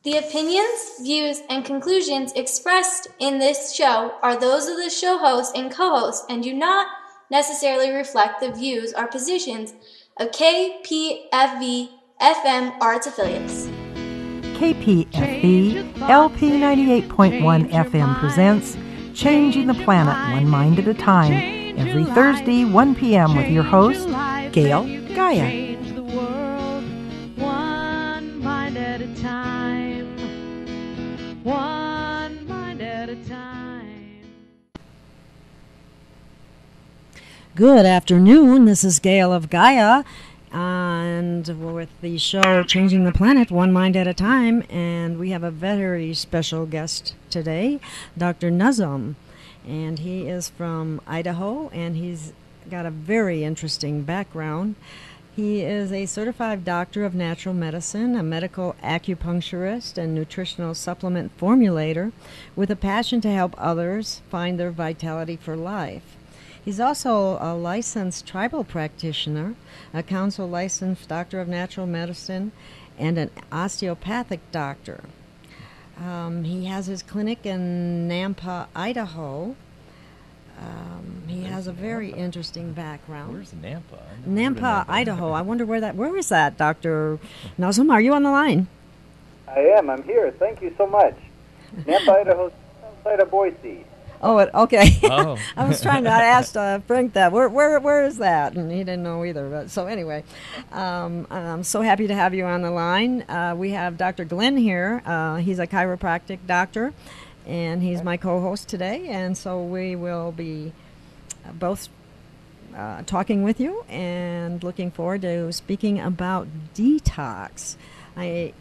The opinions, views, and conclusions expressed in this show are those of the show host and co-host and do not necessarily reflect the views or positions of KPFV FM or its affiliates. KPFV LP 98.1 FM presents Changing the Planet One Mind at a Time every Thursday, 1 p.m. with your host, Gail Gaia. One mind at a time. Good afternoon. This is Gail of Gaia, and we're with the show Changing the Planet One Mind at a Time, and we have a very special guest today, Dr. Nazum, and he is from Idaho, and he's got a very interesting background. He is a certified doctor of natural medicine, a medical acupuncturist, and nutritional supplement formulator with a passion to help others find their vitality for life. He's also a licensed tribal practitioner, a council licensed doctor of natural medicine, and an osteopathic doctor. He has his clinic in Nampa, Idaho. He has a very interesting background. Where's Nampa? Nampa, Idaho. I wonder where is that, Dr. Nazum? Are you on the line? I am. I'm here. Thank you so much. Nampa, Idaho, outside of Boise. Oh, okay. Oh. I was trying to ask Frank that. Where is that? And he didn't know either. But, so anyway, I'm so happy to have you on the line. We have Dr. Glenn here. He's a chiropractic doctor, and he's my co-host today. And so we will be both talking with you and looking forward to speaking about detox. I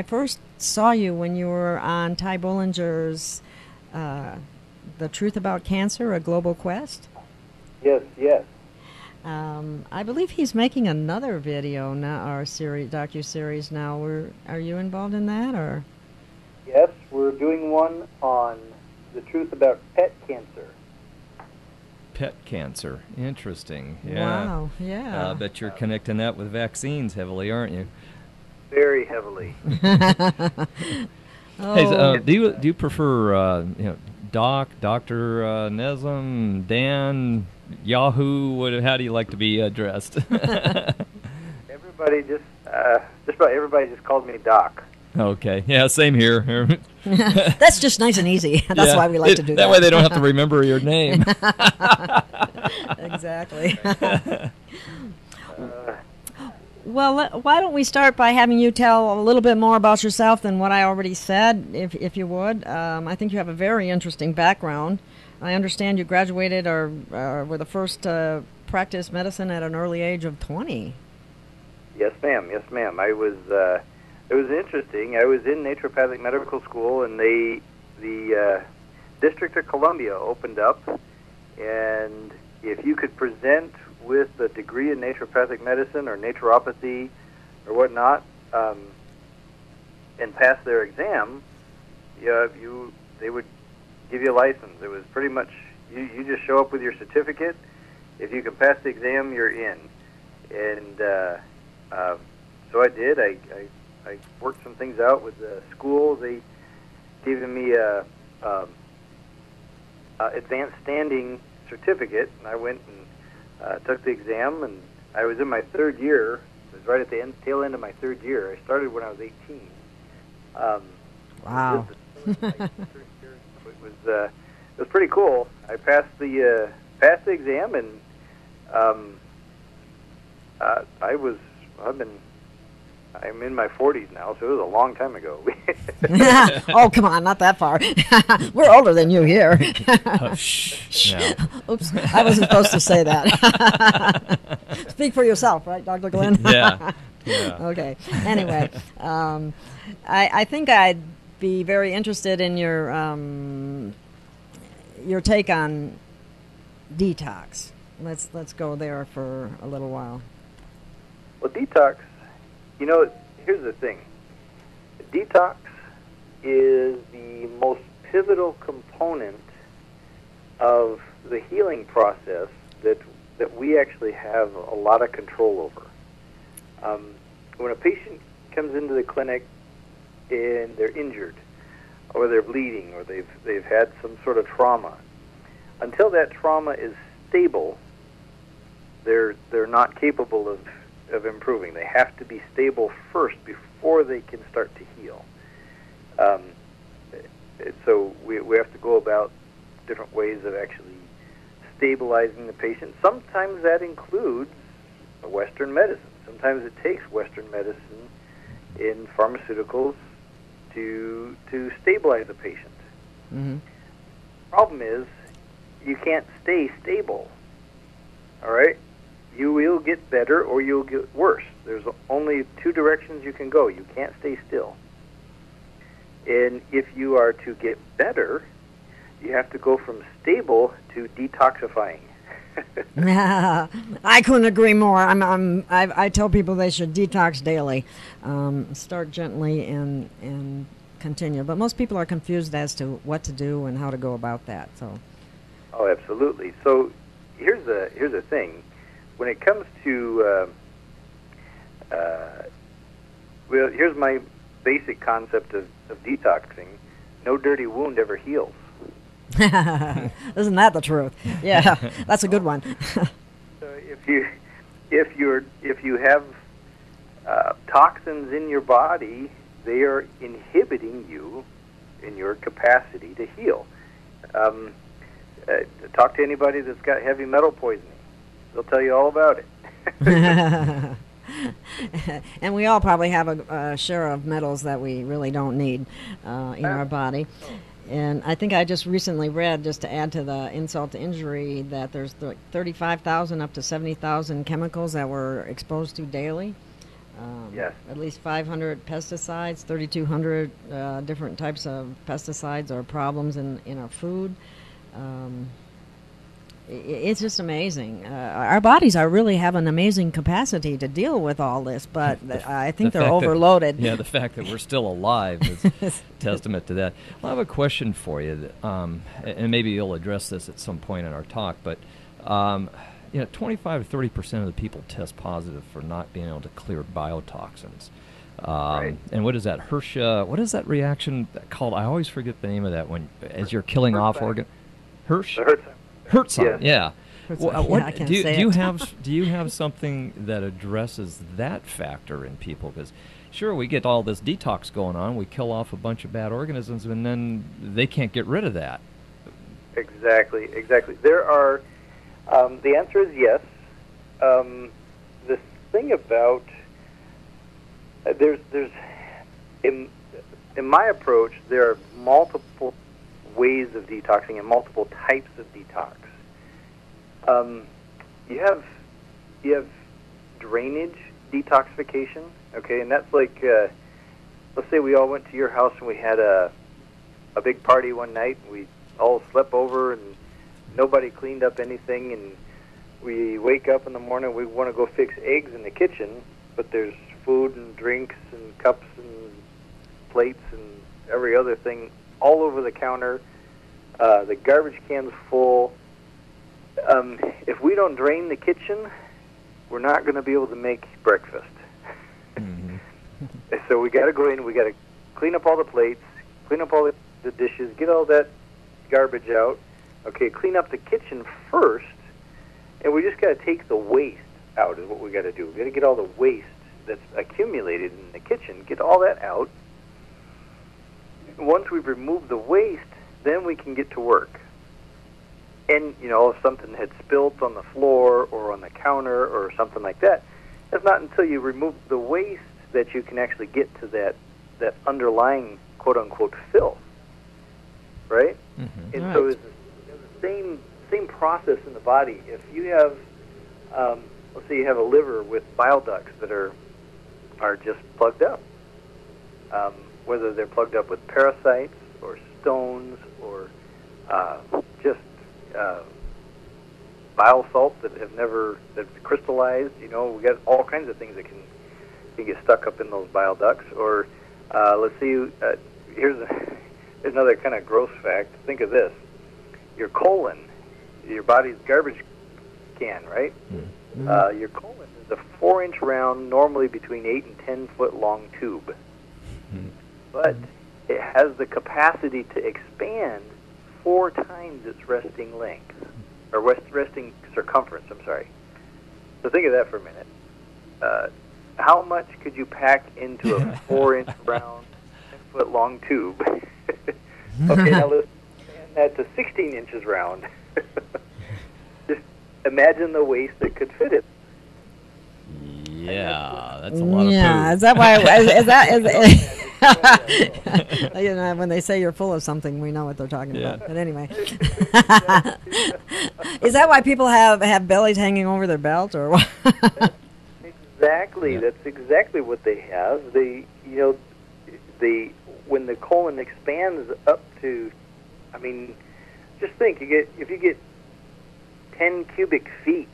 first saw you when you were on Ty Bollinger's The Truth About Cancer, A Global Quest. Yes. I believe he's making another video now, or docu-series now. Are you involved in that, or? Yes, we're doing one on the truth about pet cancer. Pet cancer. Interesting. Yeah. Wow, yeah. I bet you're connecting that with vaccines heavily, aren't you? Very heavily. Oh. Hey, do you prefer Dr. Nazum, Dan, Yahoo? How do you like to be addressed? Everybody just about everybody just called me Doc. Okay. Yeah, same here. That's just nice and easy. That's why we like to do that. That way they don't have to remember your name. Exactly. Well, why don't we start by having you tell a little bit more about yourself than what I already said, if you would. I think you have a very interesting background. I understand you graduated or were the first to practice medicine at an early age of 20. Yes, ma'am. It was interesting. I was in naturopathic medical school, and the District of Columbia opened up, and if you could present with a degree in naturopathic medicine or naturopathy or whatnot, and pass their exam, they would give you a license. It was pretty much you just show up with your certificate. If you can pass the exam, you're in. And so I did. I worked some things out with the school. They given me a advanced standing certificate, and I went and took the exam, and I was in my third year. It was right at the tail end of my third year. I started when I was 18. Wow. It was pretty cool. I passed the exam, and I'm in my 40s now, so it was a long time ago. Oh, come on, not that far. We're older than you here. Oh, shh. No. Oops, I wasn't supposed to say that. Speak for yourself, right, Dr. Glenn? Yeah. Okay. Anyway, I think I'd be very interested in your take on detox. Let's go there for a little while. Well, detox. Here's the thing. Detox is the most pivotal component of the healing process that we actually have a lot of control over. When a patient comes into the clinic, and they're injured, or they're bleeding, or they've had some sort of trauma. Until that trauma is stable, they're not capable of improving. They have to be stable first before they can start to heal. So we have to go about different ways of actually stabilizing the patient. Sometimes that includes Western medicine. Sometimes it takes Western medicine in pharmaceuticals to stabilize the patient. Mm-hmm. Problem is, you can't stay stable. All right? You will get better or you'll get worse. There's only two directions you can go. You can't stay still. And if you are to get better, you have to go from stable to detoxifying. I couldn't agree more. I tell people they should detox daily. Start gently and continue. But most people are confused as to what to do and how to go about that. So. Oh, absolutely. So here's the thing. When it comes to well, here's my basic concept of detoxing. No dirty wound ever heals. Isn't that the truth? Yeah, that's a good one. So if you have toxins in your body, they are inhibiting you in your capacity to heal. Talk to anybody that's got heavy metal poisoning. They'll tell you all about it. And we all probably have a share of metals that we really don't need in our body. And I think I just recently read, just to add to the insult to injury, that there's 35,000 up to 70,000 chemicals that we're exposed to daily. Yes. At least 500 pesticides, 3,200 different types of pesticides or problems in our food. It's just amazing. Our bodies really have an amazing capacity to deal with all this, but I think they're overloaded. The fact that we're still alive is testament to that. Well, I have a question for you, and maybe you'll address this at some point in our talk, but 25 to 30% of the people test positive for not being able to clear biotoxins. Right. And what is that? What is that reaction called? I always forget the name of that when, as you're killing off organ. Hertzon, yeah. I can't say Do you have something that addresses that factor in people? Because sure, we get all this detox going on, we kill off a bunch of bad organisms, and then they can't get rid of that. Exactly. There are. The answer is yes. The thing about there's in my approach, there are multiple ways of detoxing and multiple types of detox. You have drainage detoxification, okay, and that's like, let's say we all went to your house and we had a big party one night, and we all slept over and nobody cleaned up anything, and we wake up in the morning, we want to go fix eggs in the kitchen, but there's food and drinks and cups and plates and every other thing all over the counter. The garbage can's full. If we don't drain the kitchen, we're not going to be able to make breakfast. Mm-hmm. So we got to go in, we got to clean up all the plates, clean up all the dishes, get all that garbage out. Okay, clean up the kitchen first, and we just got to take the waste out is what we got to do. We got to get all the waste that's accumulated in the kitchen, get all that out. Once we've removed the waste, then we can get to work. And, if something had spilt on the floor or on the counter or something like that, it's not until you remove the waste that you can actually get to that underlying quote-unquote filth, right? Mm-hmm. And right. so it's the same process in the body. If you have, let's say you have a liver with bile ducts that are just plugged up, whether they're plugged up with parasites or stones or just bile salts that's crystallized. We got all kinds of things that can get stuck up in those bile ducts. Or let's see, here's another kind of gross fact. Think of this: your colon, your body's garbage can, right? Mm-hmm. Your colon is a 4-inch round, normally between 8 and 10 foot long tube. Mm-hmm. but it has the capacity to expand 4 times its resting length, or resting circumference, I'm sorry. So think of that for a minute. How much could you pack into a 4-inch round, 10-foot long tube? Okay, now let's expand that to 16 inches round. Just imagine the waste that could fit it. Yeah, that's a lot of Yeah, poo. is that why? You know, when they say you're full of something, we know what they're talking Yeah. about. But anyway, is that why people have bellies hanging over their belt, or what? Exactly. Yeah. That's exactly what they have. When the colon expands up to, I mean, just think, if you get 10 cubic feet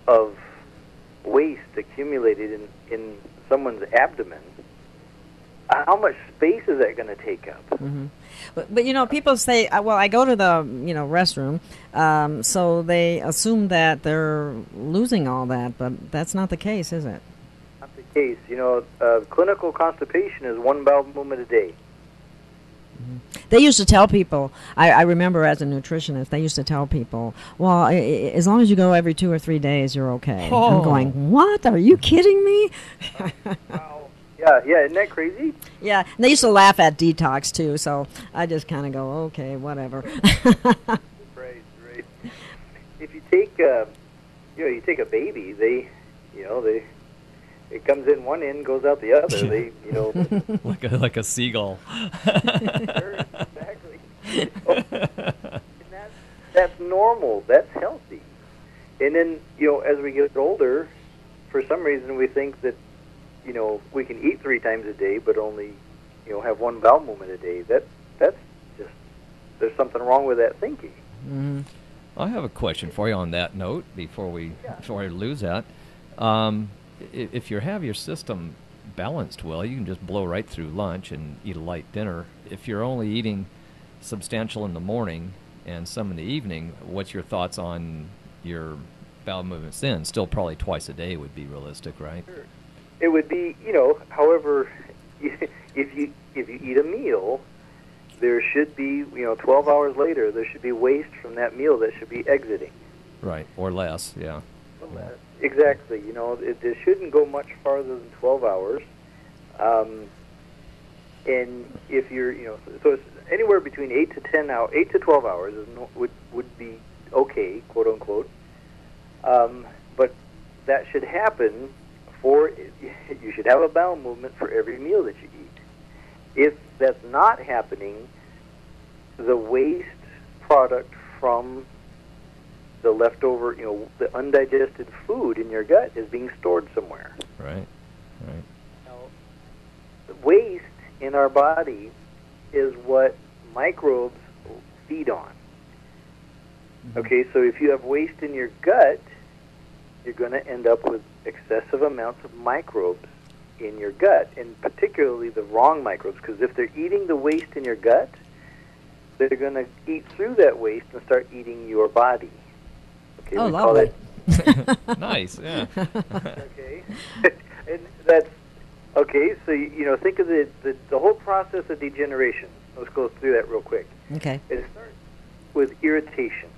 of waste accumulated in someone's abdomen, how much space is that going to take up? Mm-hmm. But you know, people say, well, I go to the restroom, so they assume that they're losing all that, but that's not the case, is it? Not the case. Clinical constipation is 1 bowel movement a day. They used to tell people, I remember as a nutritionist, they used to tell people, well, as long as you go every 2 or 3 days, you're okay. Oh. I'm going, what? Are you kidding me? Wow. Yeah, isn't that crazy? Yeah, and they used to laugh at detox, too, so I just kind of go, okay, whatever. Right. If you take, you take a baby, it comes in one end, goes out the other. like a seagull. Sure, exactly. And that's normal. That's healthy. And then, as we get older, for some reason we think that, we can eat 3 times a day, but only, have 1 bowel movement a day. That's just, there's something wrong with that thinking. Mm-hmm. I have a question for you on that note before I lose that. If you have your system balanced well, you can just blow right through lunch and eat a light dinner. If you're only eating substantial in the morning and some in the evening, what's your thoughts on your bowel movements then? Still probably twice a day would be realistic, right? Sure. It would be, however, if you eat a meal, there should be, 12 hours later, there should be waste from that meal that should be exiting. Right, or less, yeah. Exactly. It shouldn't go much farther than 12 hours. And if you're, so it's anywhere between 8 to 12 hours would be okay, quote unquote. But that should happen you should have a bowel movement for every meal that you eat. If that's not happening, the waste product from the leftover, the undigested food in your gut is being stored somewhere. Right. Now, the waste in our body is what microbes feed on. Mm-hmm. Okay, so if you have waste in your gut, you're going to end up with excessive amounts of microbes in your gut, and particularly the wrong microbes, because if they're eating the waste in your gut, they're going to eat through that waste and start eating your body. Okay, Oh, we lovely. call that Nice, yeah. okay. And that's okay. So think of the whole process of degeneration. Let's go through that real quick. Okay. It starts with irritation.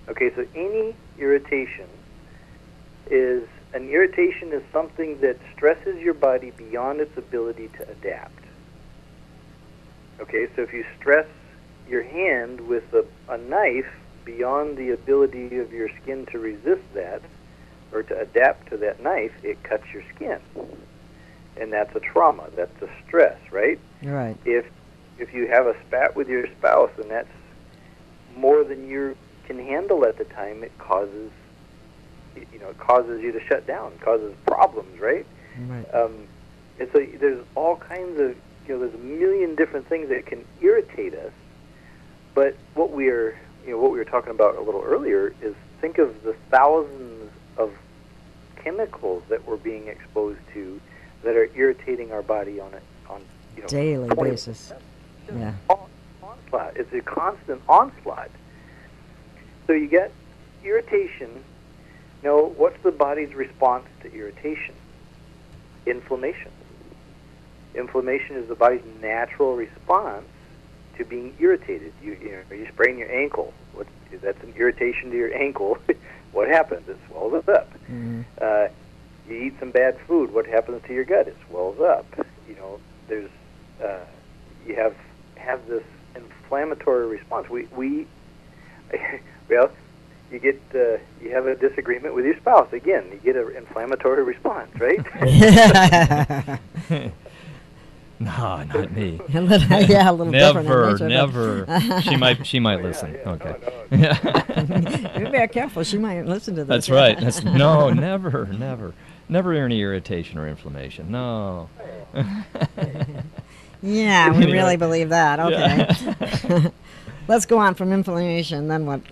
Okay, so any irritation is something that stresses your body beyond its ability to adapt. Okay, so if you stress your hand with a knife beyond the ability of your skin to resist that or to adapt to that knife, it cuts your skin. And that's a trauma. That's a stress, right? Right. If you have a spat with your spouse and that's more than you can handle at the time, it causes you to shut down, causes problems, right? Right. And so there's all kinds of, there's a million different things that can irritate us. But what we were talking about a little earlier is think of the thousands of chemicals that we're being exposed to that are irritating our body on daily 20 basis. Yeah. Onslaught. It's a constant onslaught. So you get irritation. What's the body's response to irritation? Inflammation. Inflammation is the body's natural response to being irritated. You sprain your ankle. That's an irritation to your ankle. What happens? It swells up. Mm-hmm. You eat some bad food. What happens to your gut? It swells up. There's you have this inflammatory response. We well, you have a disagreement with your spouse. Again, you get an inflammatory response, right? No, not me. Yeah, a little different in nature, Never. She might listen. Yeah, Okay. but you be careful. She might listen to this. That's right. No, never any irritation or inflammation. No. Yeah, we Anyway. really believe that. Okay. Yeah. Let's go on from inflammation. Then what?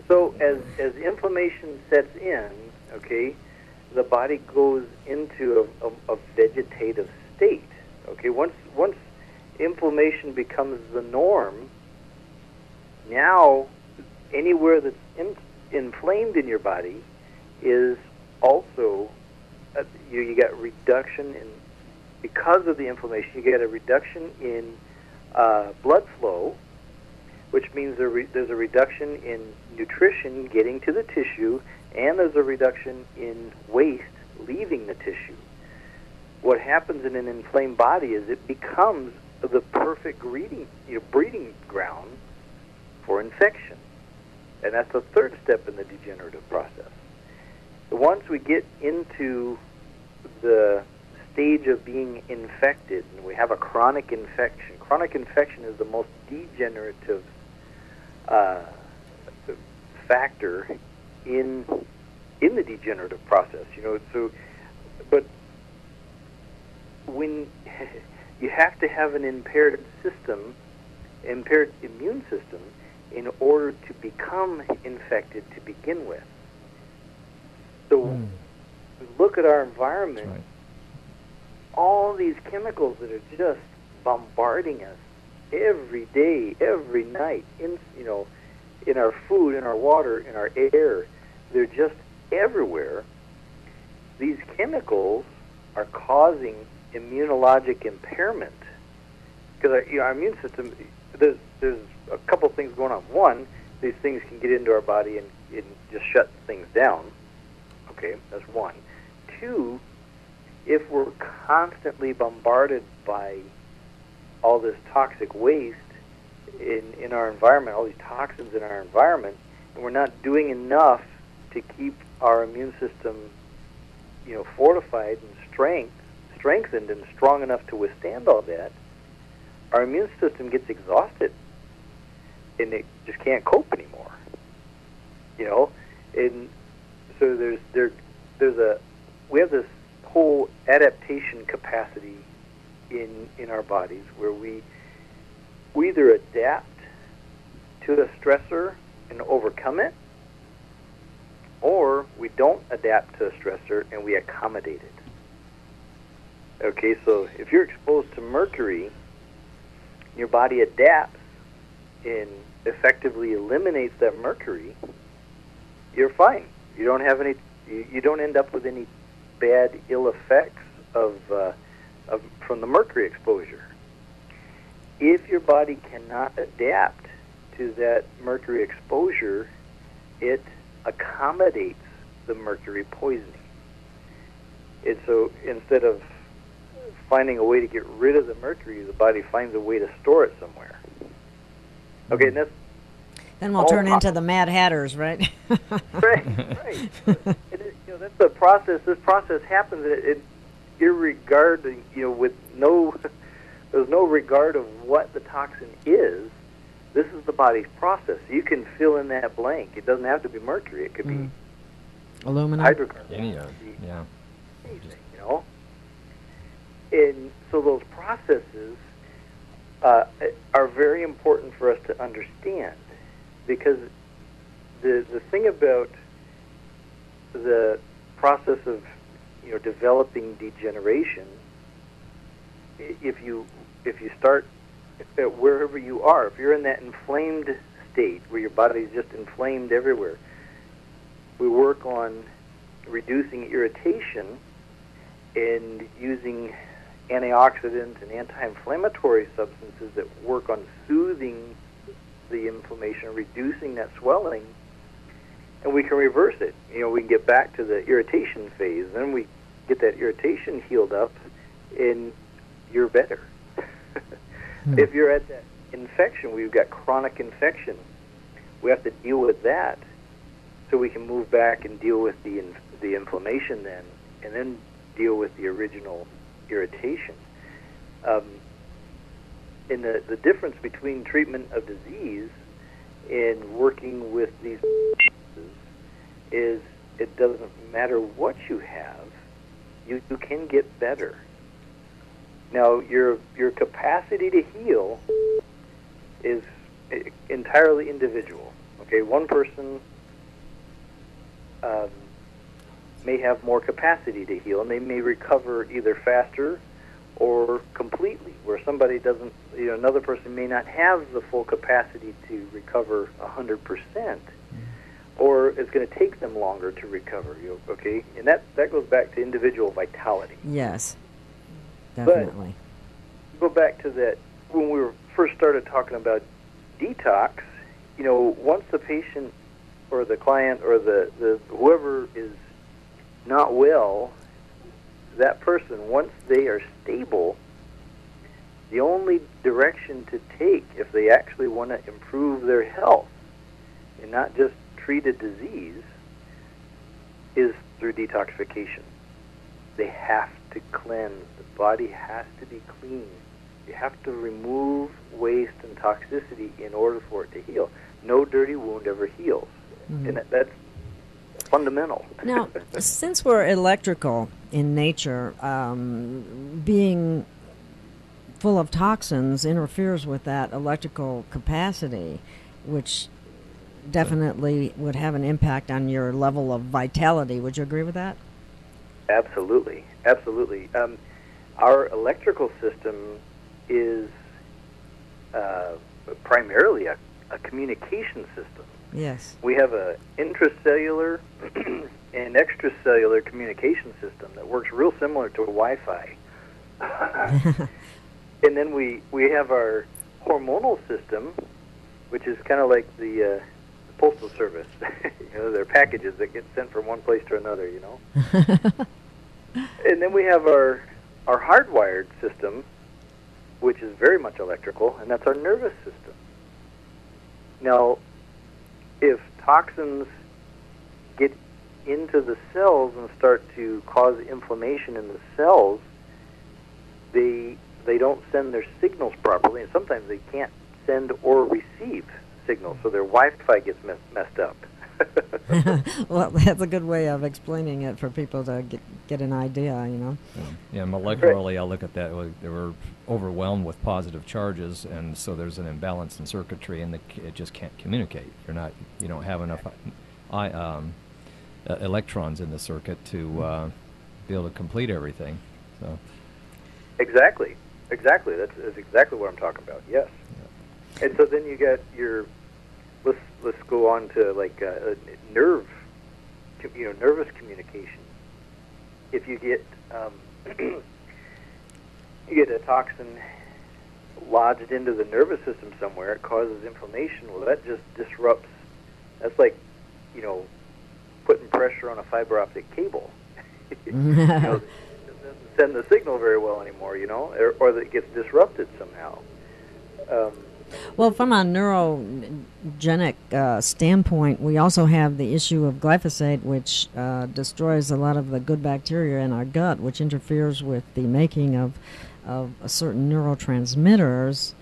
So as inflammation sets in, okay, the body goes into a vegetative state. Okay, once inflammation becomes the norm, now anywhere that's inflamed in your body is also you got reduction in, because of the inflammation, you get a reduction in blood flow, which means there's a reduction in nutrition getting to the tissue, and there's a reduction in waste leaving the tissue. What happens in an inflamed body is it becomes the perfect breeding ground for infection. And that's the third step in the degenerative process. Once we get into the stage of being infected, and we have a chronic infection is the most degenerative factor in the degenerative process. But when you have to have an impaired immune system in order to become infected to begin with. So we look at our environment, That's right. all these chemicals that are just bombarding us every day, every night, in our food, in our water, in our air. They're just everywhere. These chemicals are causing immunologic impairment, because our immune system, there's a couple things going on. One, these things can get into our body and just shut things down. Okay, that's one. Two, if we're constantly bombarded by all this toxic waste in our environment, all these toxins in our environment, and we're not doing enough to keep our immune system, fortified and strengthened and strong enough to withstand all that, our immune system gets exhausted and it just can't cope anymore. And so we have this whole adaptation capacity in our bodies where we either adapt to a stressor and overcome it, or we don't adapt to a stressor and we accommodate it. Okay, so if you're exposed to mercury, your body adapts and effectively eliminates that mercury, you're fine. You don't have any. You don't end up with any bad ill effects from the mercury exposure. If your body cannot adapt to that mercury exposure, it accommodates the mercury poisoning. And so instead of finding a way to get rid of the mercury, the body finds a way to store it somewhere. Okay, and that's Then we'll turn into the Mad Hatters, right? right. That's the process. This process happens irregarding, with there's no regard of what the toxin is. This is the body's process. You can fill in that blank. It doesn't have to be mercury. It could be aluminum, hydrocarbons. Yeah. Anything, And so those processes are very important for us to understand, because the thing about the process of developing degeneration, if you start wherever you are, if you're in that inflamed state where your body is just inflamed everywhere, we work on reducing irritation and using antioxidant and anti-inflammatory substances that work on soothing the inflammation, reducing that swelling, and we can reverse it. You know, we can get back to the irritation phase, then we get that irritation healed up, and you're better. If you're at that infection, we've got chronic infection, we have to deal with that so we can move back and deal with the inflammation then, and then deal with the original irritation. And the difference between treatment of disease and working with these is it doesn't matter what you have, you can get better. Now, your capacity to heal is entirely individual. Okay, one person may have more capacity to heal, and they may recover either faster or completely, where somebody doesn't, you know, another person may not have the full capacity to recover 100%, or it's going to take them longer to recover, okay? And that goes back to individual vitality. Yes, definitely. But go back to that, when we first started talking about detox, you know, once the patient or the client or the whoever is not well, that person, once they are stable, the only direction to take if they actually want to improve their health and not just treat a disease is through detoxification. They have to cleanse. The body has to be clean. You have to remove waste and toxicity in order for it to heal. No dirty wound ever heals. Mm-hmm. And that's fundamental. Now, since we're electrical in nature, being full of toxins interferes with that electrical capacity, which definitely would have an impact on your level of vitality. Would you agree with that? Absolutely. Absolutely. Our electrical system is primarily a communication system. Yes. We have an intracellular and extracellular communication system that works real similar to Wi-Fi. And then we have our hormonal system, which is kind of like the postal service. You know, they're packages that get sent from one place to another, you know. And then we have our hardwired system, which is very much electrical, and that's our nervous system. Now, if toxins get into the cells and start to cause inflammation in the cells, they don't send their signals properly, and sometimes they can't send or receive signals, so their Wi-Fi gets messed up. Well, that's a good way of explaining it for people to get an idea, you know. Yeah, molecularly, I look at that. They were overwhelmed with positive charges, and so there's an imbalance in circuitry, and it just can't communicate. You don't have enough electrons in the circuit to be able to complete everything. So. Exactly. That's exactly what I'm talking about. Yes. Yeah. And so then you get your. Let's go on to like nervous communication. If you get a toxin lodged into the nervous system somewhere, it causes inflammation. Well, that just disrupts. That's like, you know, putting pressure on a fiber optic cable. You know, it doesn't send the signal very well anymore, you know, or that it gets disrupted somehow. Well, from a neurogenic standpoint, we also have the issue of glyphosate, which destroys a lot of the good bacteria in our gut, which interferes with the making of certain neurotransmitters,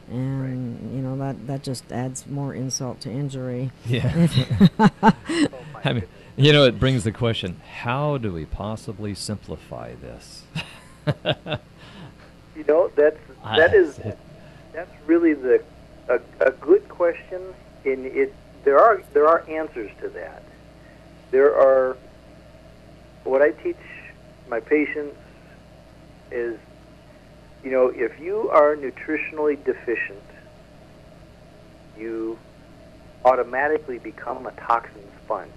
and you know that just adds more insult to injury. Yeah. I mean, you know, it brings the question: how do we possibly simplify this? You know, that's really a good question, and there are answers to that. There are, what I teach my patients is, you know, if you are nutritionally deficient, you automatically become a toxin sponge.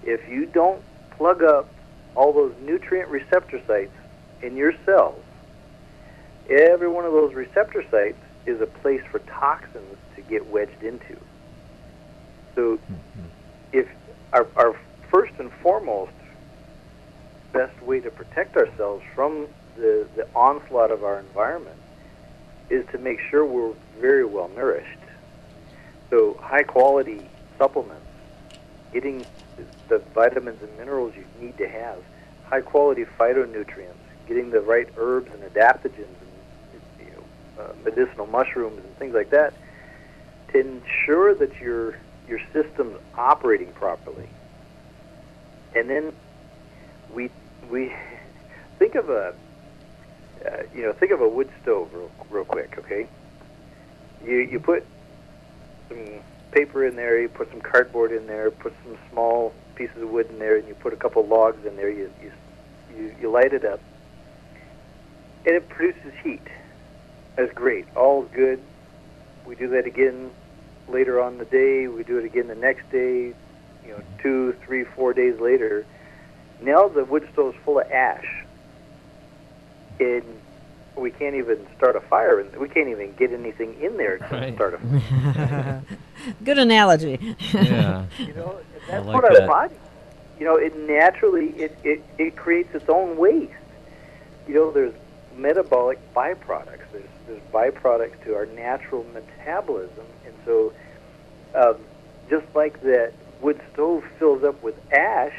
If you don't plug up all those nutrient receptor sites in your cells, every one of those receptor sites is a place for toxins to get wedged into. So if our first and foremost best way to protect ourselves from the onslaught of our environment is to make sure we're very well nourished. So high quality supplements, getting the vitamins and minerals you need to have, high quality phytonutrients, getting the right herbs and adaptogens and medicinal mushrooms and things like that to ensure that your system's operating properly. And then we think of a wood stove real quick, okay? You put some paper in there, you put some cardboard in there, put some small pieces of wood in there, and you put a couple logs in there. You light it up, and it produces heat. That's great. All's good. We do that again later on in the day. We do it again the next day. 2, 3, 4 days later. Now the wood stove's full of ash, and we can't even start a fire, and we can't even get anything in there to start a fire. Good analogy. Yeah. That's like what that. our body, it naturally, it creates its own waste. There's metabolic byproducts. There's byproducts to our natural metabolism, and so just like that wood stove fills up with ash,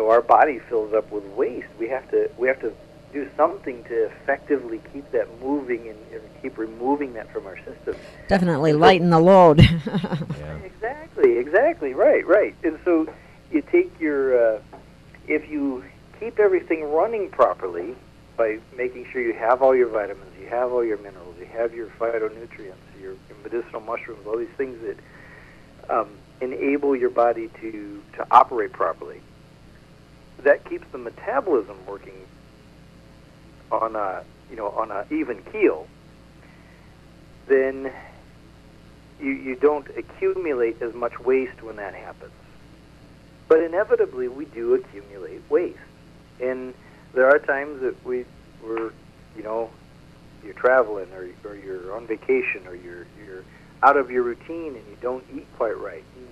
our body fills up with waste. We have to do something to effectively keep that moving and keep removing that from our system. Definitely lighten the load. Yeah. Exactly. Right. And so you take your, if you keep everything running properly by making sure you have all your vitamins, you have all your minerals, you have your phytonutrients, your medicinal mushrooms, all these things that enable your body to operate properly. That keeps the metabolism working on a even keel. Then you don't accumulate as much waste when that happens. But inevitably, we do accumulate waste, and there are times that we're you're traveling or you're on vacation or you're out of your routine and you don't eat quite right. And,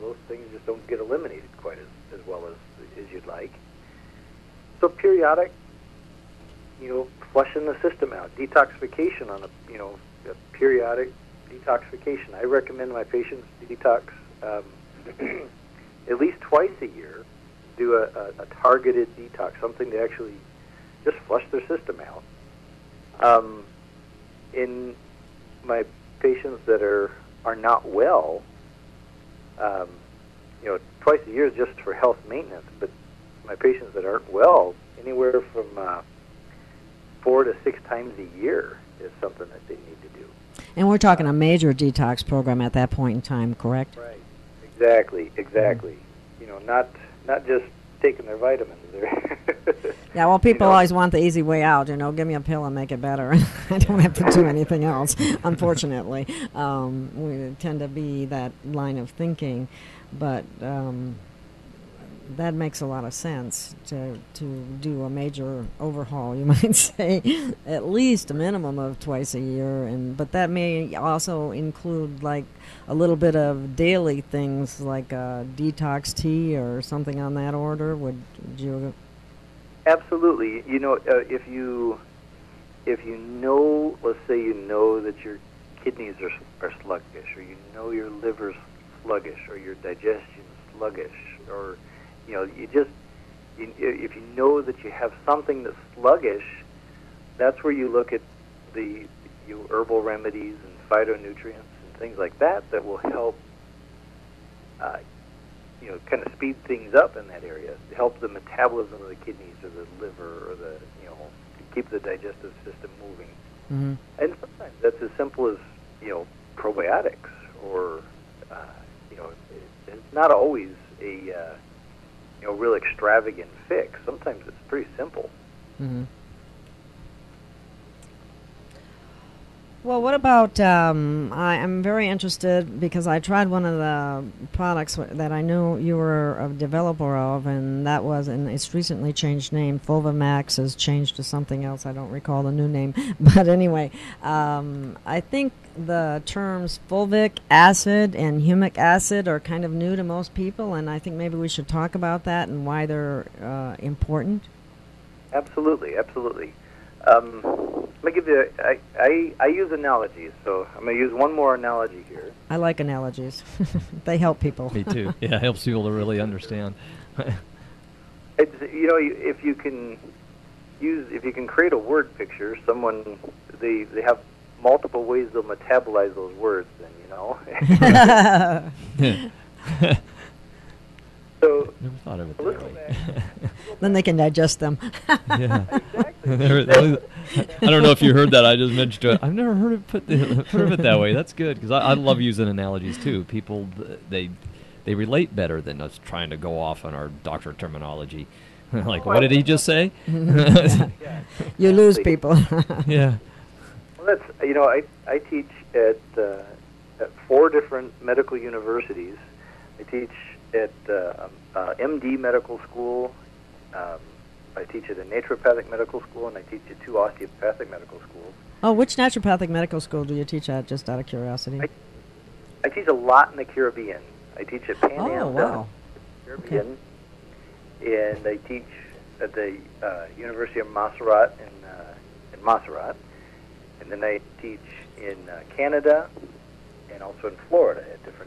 those things just don't get eliminated quite as well as you'd like. So periodic, flushing the system out, detoxification on a periodic detoxification. I recommend my patients detox at least twice a year, do a targeted detox, something to actually just flush their system out. In my patients that are not well, twice a year is just for health maintenance, but my patients that aren't well, anywhere from 4 to 6 times a year is something that they need to do. And we're talking a major detox program at that point in time, correct? Right. Exactly. Not just taking their vitamins. Yeah, well, people always want the easy way out, give me a pill and make it better. I don't have to do anything else, unfortunately. We tend to be that line of thinking, but that makes a lot of sense to do a major overhaul, you might say, at least a minimum of twice a year, but that may also include like a little bit of daily things like a detox tea or something on that order. Would you? Absolutely. If you know, let's say that your kidneys are sluggish, or your liver's sluggish, or your digestion's sluggish, or if you know that you have something that's sluggish, that's where you look at the herbal remedies and phytonutrients and things like that will help, kind of speed things up in that area, to help the metabolism of the kidneys or the liver or to keep the digestive system moving. Mm-hmm. And sometimes that's as simple as, probiotics or, it's not always a, real extravagant fix. Sometimes it's pretty simple. Mm-hmm. Well, what about, I'm very interested because I tried one of the products that I knew you were a developer of, and that was, and it's recently changed name. Fulvimax has changed to something else. I don't recall the new name. But anyway, I think the terms fulvic acid and humic acid are kind of new to most people, and I think maybe we should talk about that and why they're important. Absolutely, absolutely. Let me give you. I use analogies, so I'm going to use one more analogy here. I like analogies. They help people. Me too. Yeah, it helps people to really understand. It's, if you can create a word picture, they have multiple ways they'll metabolize those words. Then So Never thought of it let's that go way. back. Then they can digest them. Yeah. Exactly. I don't know if you heard that. I just mentioned it. I've never heard it put of it that way. That's good because I love using analogies too. People they relate better than us trying to go off on our doctor terminology. Like, what did he just say? Yeah. You lose people. Well, Yeah. that's I teach at 4 different medical universities. I teach at MD medical school. I teach at a naturopathic medical school, and I teach at 2 osteopathic medical schools. Oh, which naturopathic medical school do you teach at, just out of curiosity? I teach a lot in the Caribbean. I teach at Pan Am Oh, wow. Caribbean, and I teach at the University of Montserrat in Montserrat, and then I teach in Canada and also in Florida at different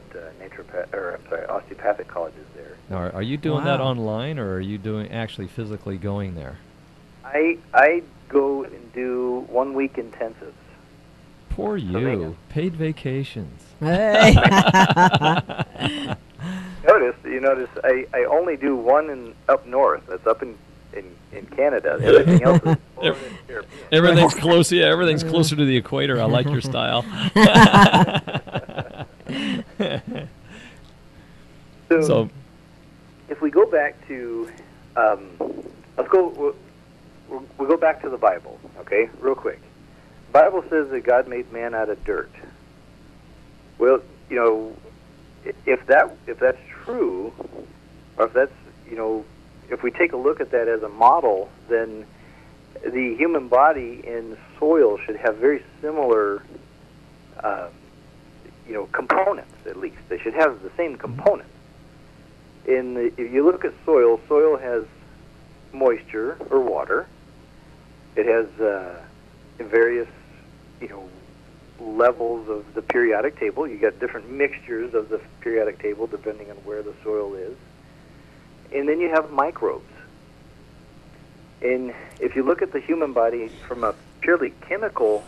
osteopathic colleges there. Now, are you doing that Wow. online, or are you doing actually physically going there? I go and do 1-week intensives. Poor you. Paid vacations. Hey. You notice I only do one up north. That's up in Canada. Everything else is Florida and Caribbean. Everything's close. Yeah, everything's closer to the equator. I like your style. So, if we go back to, we'll go back to the Bible, okay, real quick. The Bible says that God made man out of dirt. Well, if that's true, or if that's, if we take a look at that as a model, then the human body in soil should have very similar, components. At least they should have the same components. If you look at soil, soil has moisture or water. It has various, levels of the periodic table. You got different mixtures of the periodic table depending on where the soil is. And then you have microbes. And if you look at the human body from a purely chemical,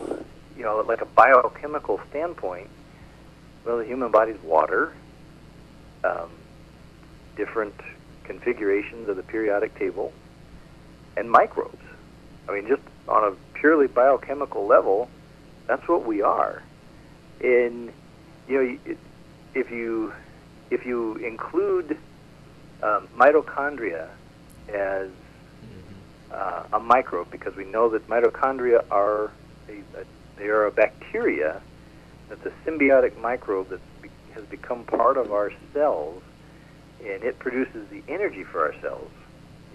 like a biochemical standpoint, well, the human body's water, different configurations of the periodic table, and microbes. I mean, just on a purely biochemical level, that's what we are. And if you include mitochondria as a microbe, because we know that mitochondria are a bacteria, that's a symbiotic microbe that has become part of our cells, and it produces the energy for our cells.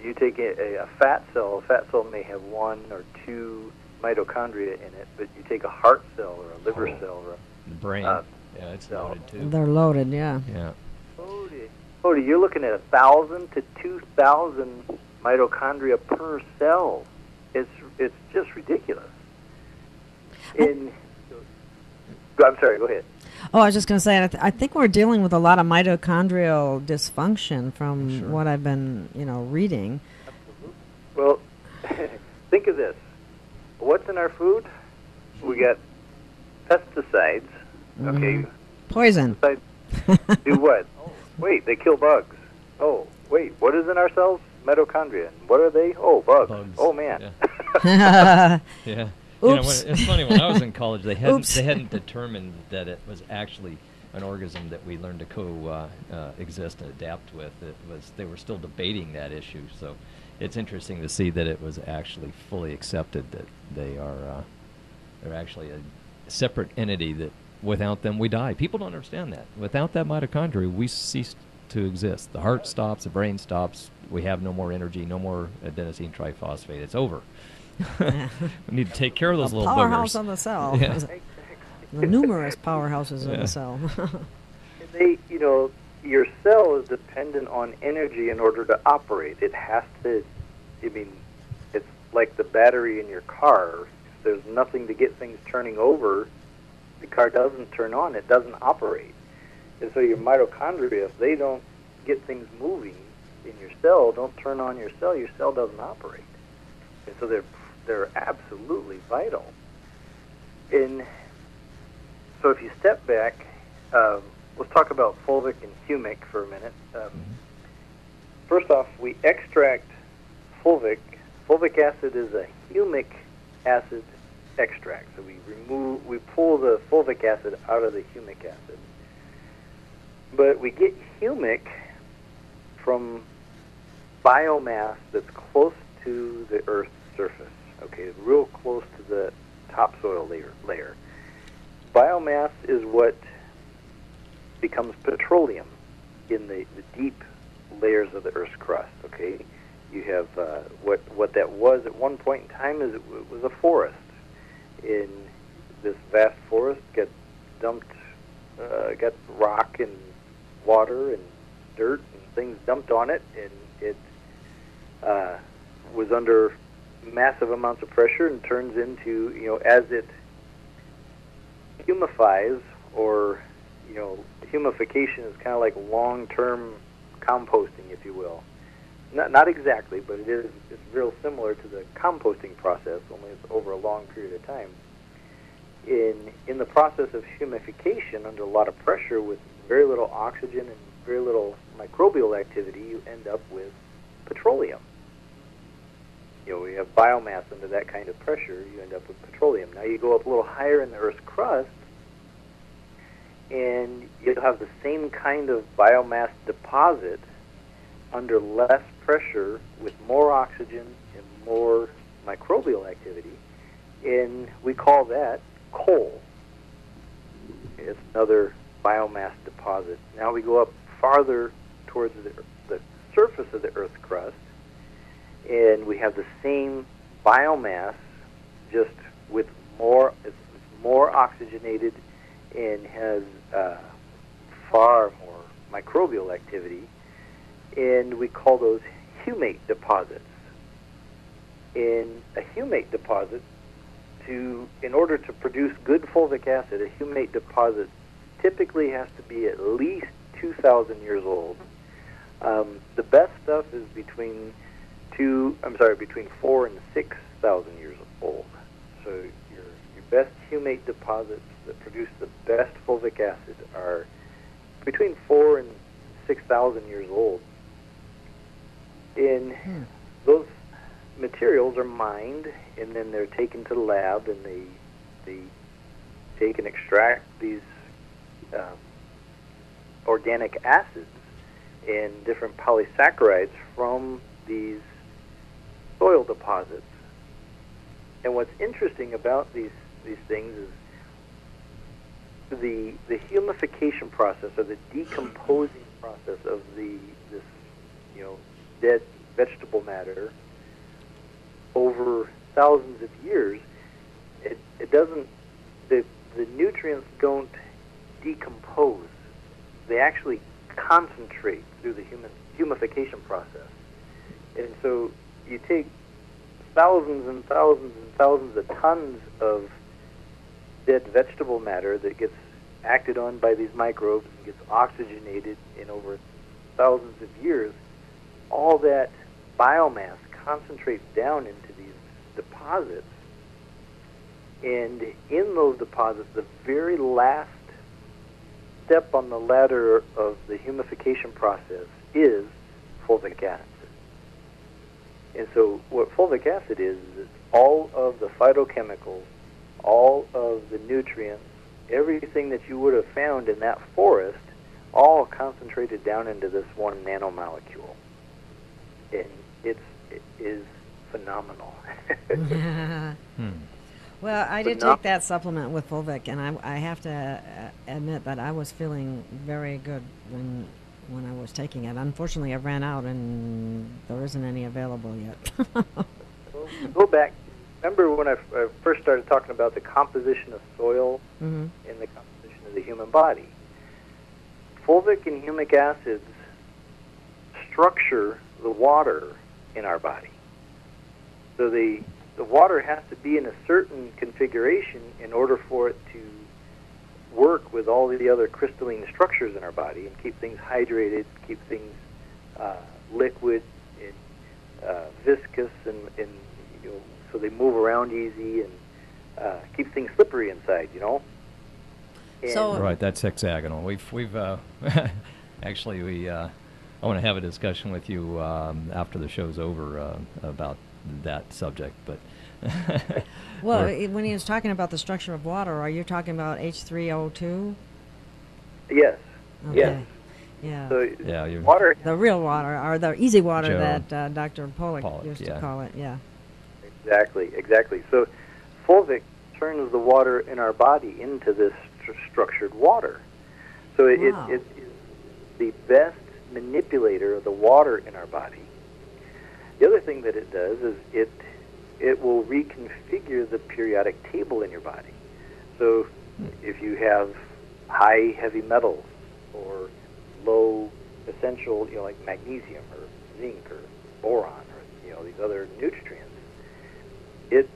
You take a fat cell may have 1 or 2 mitochondria in it, but you take a heart cell or a liver cell or the brain. Yeah, it's loaded too. They're loaded, yeah. Yeah. Cody, you're looking at 1,000 to 2,000 mitochondria per cell. It's just ridiculous. I'm sorry, go ahead. Oh, I was just going to say, I think we're dealing with a lot of mitochondrial dysfunction from what I've been, reading. Well, think of this. What's in our food? We got pesticides. Okay. Poison. Pesticides do what? Oh, wait, they kill bugs. Oh, wait, what is in our cells? Mitochondria. What are they? Oh, bugs. Oh, man. Yeah. Yeah. Oops. It's funny, when I was in college, they hadn't determined that it was actually an organism that we learned to coexist and adapt with. They were still debating that issue. So it's interesting to see that it was actually fully accepted that they're actually a separate entity that without them we die. People don't understand that. Without that mitochondria, we cease to exist. The heart stops, the brain stops. We have no more energy, no more adenosine triphosphate. It's over. We need to take care of those a little powerhouse boogers. on the cell. Yeah. The numerous powerhouses in the cell. They, your cell is dependent on energy in order to operate. It has to, it's like the battery in your car. If there's nothing to get things turning over, the car doesn't turn on, it doesn't operate. And so your mitochondria, if they don't get things moving in your cell, don't turn on your cell doesn't operate. And so they're absolutely vital. And so if you step back, let's talk about Fulvic and Humic for a minute. First off, we extract Fulvic. Fulvic acid is a humic acid extract. So we pull the fulvic acid out of the humic acid. But we get humic from biomass that's close to the Earth's surface. Okay, real close to the topsoil layer. Biomass is what becomes petroleum in the deep layers of the Earth's crust. Okay, you have what that was at one point in time is it was a forest. In this vast forest, got rock and water and dirt and things dumped on it, and it was under massive amounts of pressure and turns into, as it humifies, or humification is kind of like long-term composting, if you will. Not exactly, but it's real similar to the composting process, only it's over a long period of time. In the process of humification, under a lot of pressure with very little oxygen and very little microbial activity, you end up with petroleum. We have biomass under that kind of pressure, you end up with petroleum. Now you go up a little higher in the Earth's crust, and you'll have the same kind of biomass deposit under less pressure with more oxygen and more microbial activity, and we call that coal. It's another biomass deposit. Now we go up farther towards the surface of the Earth's crust, and we have the same biomass, just with it's more oxygenated and has far more microbial activity, and we call those humate deposits. In a humate deposit, in order to produce good fulvic acid, a humate deposit typically has to be at least 2,000 years old. The best stuff is between 4 and 6,000 years old. So your best humate deposits that produce the best fulvic acid are between 4 and 6,000 years old. And those materials are mined, and then they're taken to the lab, and they take and extract these organic acids and different polysaccharides from these soil deposits. And what's interesting about these things is the humification process, or the decomposing process of this dead vegetable matter over thousands of years. It doesn't, the nutrients don't decompose. They actually concentrate through the humification process. And so you take thousands and thousands and thousands of tons of dead vegetable matter that gets acted on by these microbes and gets oxygenated in over thousands of years. All that biomass concentrates down into these deposits, and in those deposits, the very last step on the ladder of the humification process is fulvic acid. And so what fulvic acid is all of the phytochemicals, all of the nutrients, everything that you would have found in that forest, all concentrated down into this one nanomolecule. And it is phenomenal. Well, I did Phenomenal. take that supplement with Fulvic, and I have to admit that I was feeling very good when I was taking it. Unfortunately, I ran out, and there isn't any available yet. Well, to go back, remember when I first started talking about the composition of soil Mm-hmm. and the composition of the human body? Fulvic and humic acids structure the water in our body. So the water has to be in a certain configuration in order for it to work with all the other crystalline structures in our body and keep things hydrated, keep things liquid and viscous, and you know, so they move around easy and keep things slippery inside. You know. And So- Right, that's hexagonal. We've actually I want to have a discussion with you after the show's over about that subject, but Well, Or- when he was talking about the structure of water, are you talking about H3O2? yes, Okay. yes. Yeah. So Yeah, you're- water. The real water, or the easy water Joe. that Dr. Pollock used to yeah. call it, yeah. Exactly. So Fulvic turns the water in our body into this structured water. So Wow. it is the best manipulator of the water in our body. The other thing that it does is it will reconfigure the periodic table in your body. So if you have high heavy metals or low essential, you know, like magnesium or zinc or boron or, you know, these other nutrients, it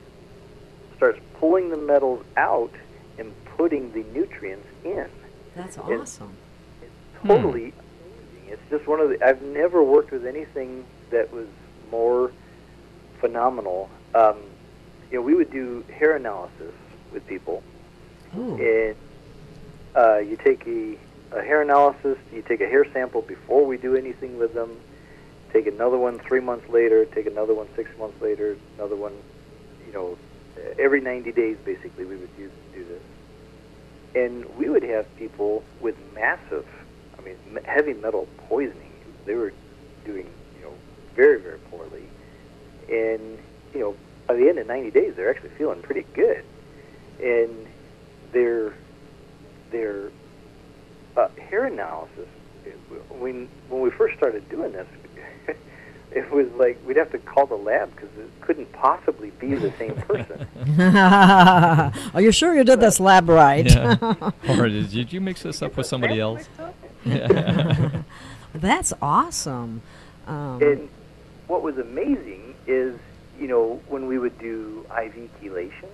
starts pulling the metals out and putting the nutrients in. That's awesome. Totally amazing. It's just one of the, I've never worked with anything that was more phenomenal. You know, we would do hair analysis with people, Ooh. and you take a hair analysis, you take a hair sample before we do anything with them, take another one 3 months later, take another one 6 months later, another one, you know, every 90 days basically we would do this. And we would have people with massive, I mean, heavy metal poisoning. They were doing, you know, very, very poorly. And, you know, by the end of 90 days, they're actually feeling pretty good. And their hair analysis, when we first started doing this, it was like we'd have to call the lab because it couldn't possibly be the same person. Are you sure you did this lab right? Yeah. Or did you mix this up with somebody else? Yeah. That's awesome. And what was amazing is, you know, when we would do IV chelation,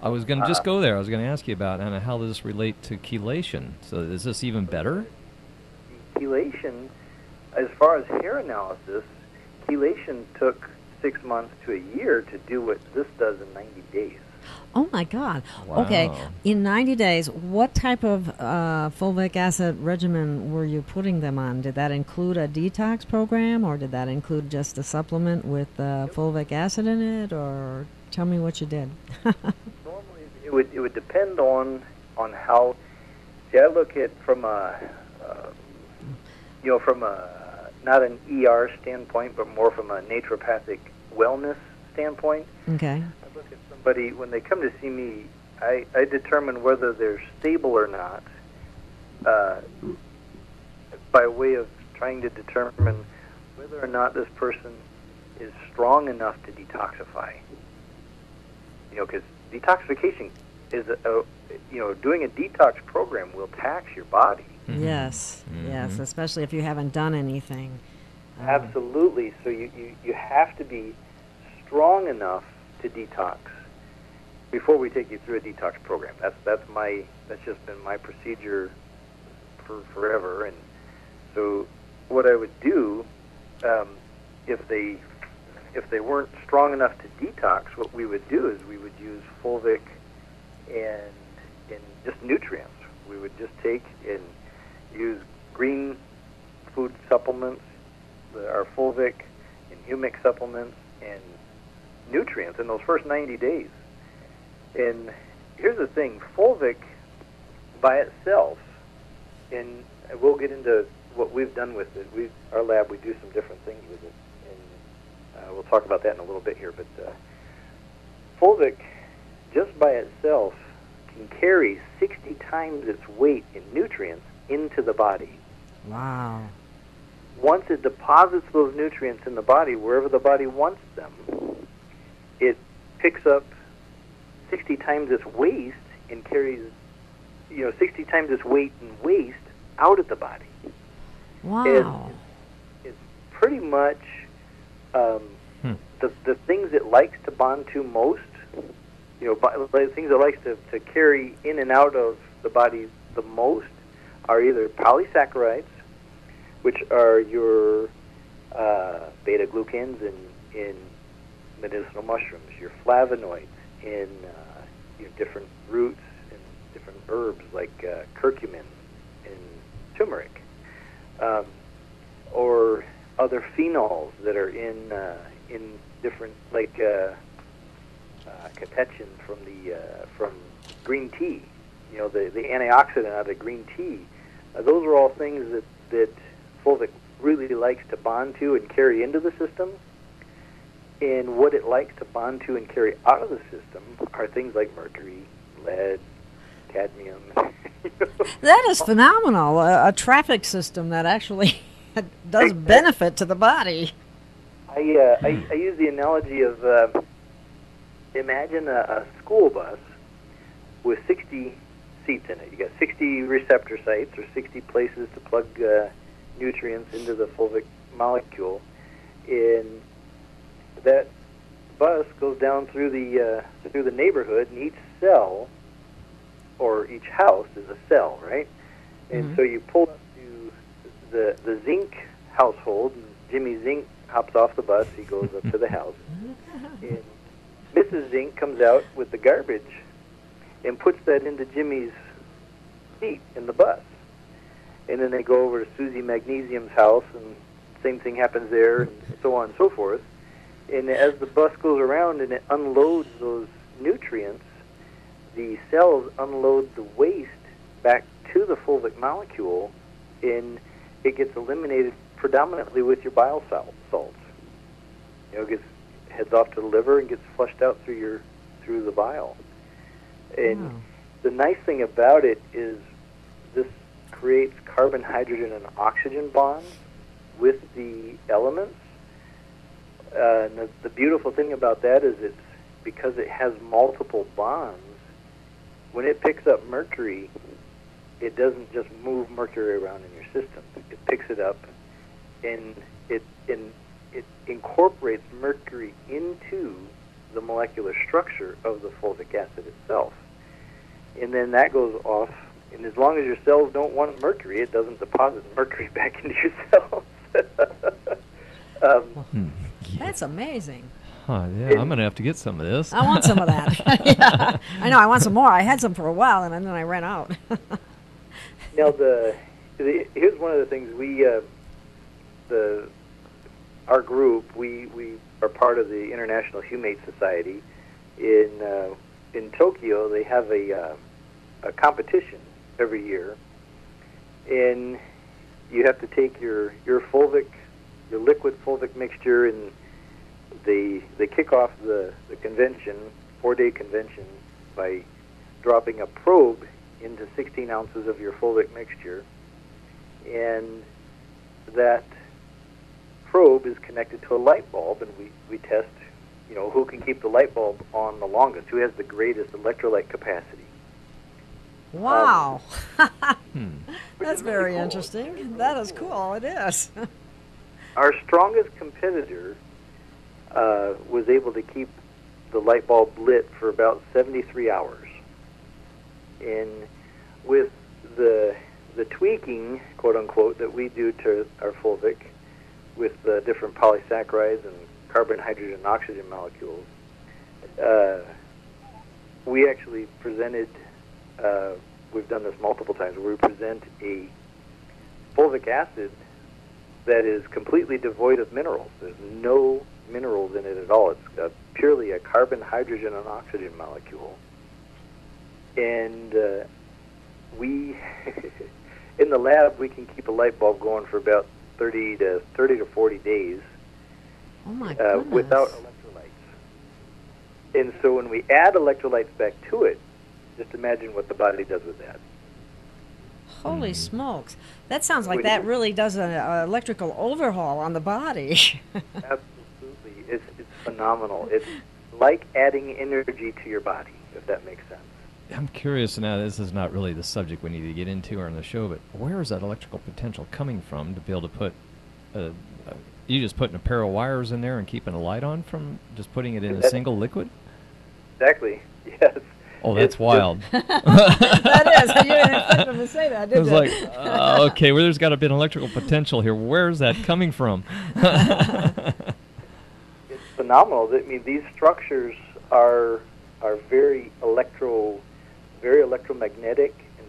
I was going to just go there. I was going to ask you about how does this relate to chelation. So is this even better? chelation, as far as hair analysis, chelation took 6 months to a year to do what this does in 90 days. Oh my God. Wow. Okay. In 90 days, what type of fulvic acid regimen were you putting them on? Did that include a detox program, or did that include just a supplement with fulvic acid in it? Or tell me what you did. Normally, it would depend on how. See, I look at from a from a not an ER standpoint, but more from a naturopathic wellness standpoint. Okay. I look at somebody when they come to see me. I determine whether they're stable or not by way of trying to determine whether or not this person is strong enough to detoxify. You know, because detoxification is doing a detox program will tax your body. Mhm. Yes. Yes. Mhm. Especially if you haven't done anything. Absolutely. So you have to be strong enough to detox before we take you through a detox program. That's just been my procedure for forever. And so what I would do if they weren't strong enough to detox, what we would do is we would use Fulvic and just nutrients. We would just take and use green food supplements, our Fulvic and Humic supplements, and nutrients in those first 90 days. And here's the thing, Fulvic by itself, and we'll get into what we've done with it. Our lab, we do some different things with it, and we'll talk about that in a little bit here. But Fulvic, just by itself can carry 60 times its weight in nutrients into the body. Wow. Once it deposits those nutrients in the body, wherever the body wants them, it picks up 60 times its waste and carries, 60 times its weight and waste out of the body. Wow. It's pretty much the things it likes to bond to most, the things it likes to carry in and out of the body the most are either polysaccharides, which are your beta-glucans in medicinal mushrooms, your flavonoids in different roots and different herbs like curcumin and turmeric, or other phenols that are in different, like catechin from green tea, the antioxidant out of green tea. Those are all things that Fulvic really likes to bond to and carry into the system. And what it likes to bond to and carry out of the system are things like mercury, lead, cadmium. That is phenomenal. A traffic system that actually does benefit to the body. I use the analogy of imagine a school bus with 60 seats in it. You got 60 receptor sites or 60 places to plug nutrients into the fulvic molecule. And that bus goes down through the neighborhood, and each cell or each house is a cell, right? And so you pull up to the zinc household, and Jimmy Zinc hops off the bus. He goes up to the house, and Mrs. Zinc comes out with the garbage and puts that into Jimmy's seat in the bus. And then they go over to Susie Magnesium's house, and same thing happens there, and so on and so forth. And as the bus goes around and it unloads those nutrients, the cells unload the waste back to the fulvic molecule, and it gets eliminated predominantly with your bile salts. It heads off to the liver and gets flushed out through the bile. And the nice thing about it is this creates carbon, hydrogen, and oxygen bonds with the elements. And the beautiful thing about that is it's because it has multiple bonds. When it picks up mercury, it doesn't just move mercury around in your system. It picks it up, and it incorporates mercury into the molecular structure of the fulvic acid itself. And then that goes off, and as long as your cells don't want mercury, it doesn't deposit mercury back into your cells. That's amazing. Huh, yeah, I'm going to have to get some of this. I want some of that. Yeah. I know, I want some more. I had some for a while, and then I ran out. Now, here's one of the things our group, we are part of the International Humate Society. In Tokyo, they have a competition every year, and you have to take your fulvic, your liquid fulvic mixture, and they kick off the convention, 4-day convention, by dropping a probe into 16 ounces of your fulvic mixture, and that probe is connected to a light bulb, and we test, who can keep the light bulb on the longest, who has the greatest electrolyte capacity. Wow. That's very cool. Interesting. That is cool. It is. Our strongest competitor was able to keep the light bulb lit for about 73 hours. And with the tweaking, quote unquote, that we do to our fulvic with the different polysaccharides and carbon, hydrogen, and oxygen molecules, we actually presented, we've done this multiple times, where we present a fulvic acid that is completely devoid of minerals. There's no minerals in it at all. It's purely a carbon, hydrogen, and oxygen molecule. And we, in the lab, we can keep a light bulb going for about 30 to 40 days oh my goodness. without electrolytes. And so when we add electrolytes back to it, just imagine what the body does with that. Holy smokes. That sounds like Wait, that really does an electrical overhaul on the body. Absolutely. It's phenomenal. It's like adding energy to your body, if that makes sense. I'm curious now, this is not really the subject we need to get into on the show, but where is that electrical potential coming from to be able to put, you just putting a pair of wires in there and keeping a light on from just putting it in a single liquid? Exactly, yes. Oh, that's wild. That is. You didn't expect him to say that, did you? It was like, okay, well, there's got to be an electrical potential here. Where's that coming from? It's phenomenal. I mean, these structures are very electromagnetic, and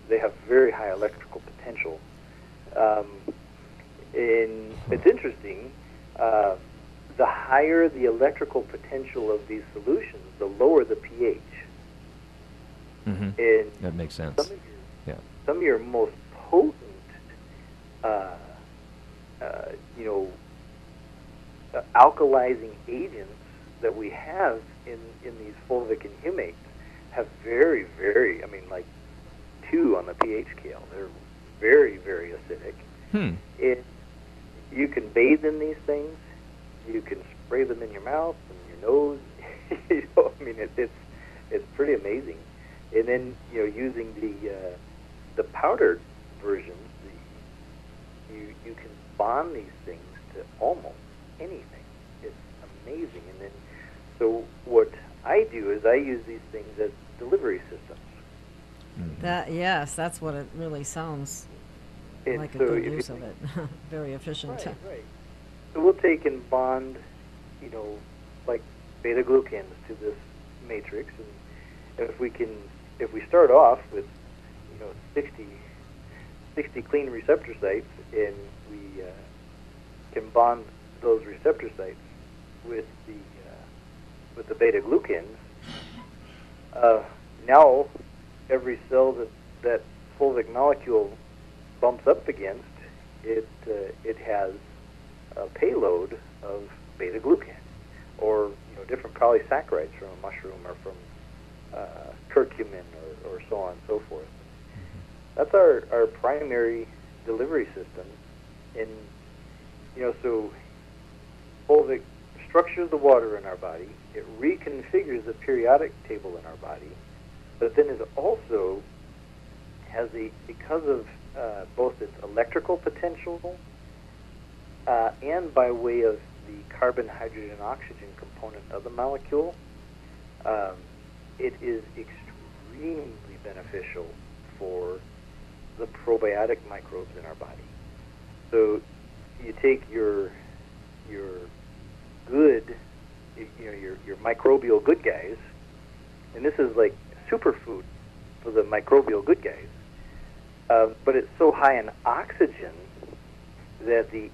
they have very high electrical potential. And it's interesting. The higher the electrical potential of these solutions, the lower the pH. Mm-hmm. And that makes sense. Some of your most potent, alkalizing agents that we have in these fulvic and humics have very, very, like 2 on the pH scale. They're very, very acidic. You can bathe in these things. You can spray them in your mouth and your nose. It's pretty amazing. And then using the powdered versions, you can bond these things to almost anything. It's amazing. And then so what I do is I use these things as delivery systems. Yes, that's what it really sounds like, a good use of it. Very efficient. Right. So we'll take and bond, like beta-glucans to this matrix, and if we start off with, 60 clean receptor sites, and we can bond those receptor sites with the beta-glucans, now every cell that fulvic molecule bumps up against, it has a payload of beta-glucan, or different polysaccharides from a mushroom or from curcumin or so on and so forth. That's our primary delivery system. And so fulvic structures the water in our body. It reconfigures the periodic table in our body, but then it also has because of both its electrical potential and by way of the carbon, hydrogen, oxygen component of the molecule, it is extremely beneficial for the probiotic microbes in our body. So you take your good, your microbial good guys, and this is like superfood for the microbial good guys, but it's so high in oxygen that the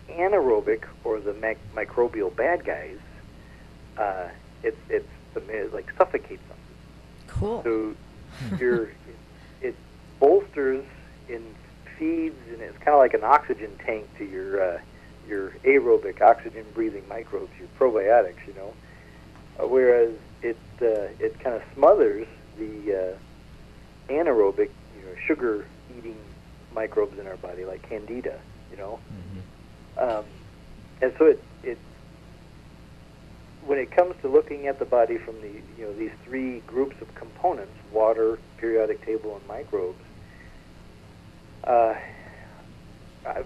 anaerobic or the microbial bad guys, it like suffocates them. Cool. So it bolsters and feeds, and it's kind of like an oxygen tank to your aerobic oxygen breathing microbes, your probiotics, whereas it kind of smothers the anaerobic, sugar eating microbes in our body, like candida, and so it when it comes to looking at the body from these 3 groups of components, water, periodic table, and microbes,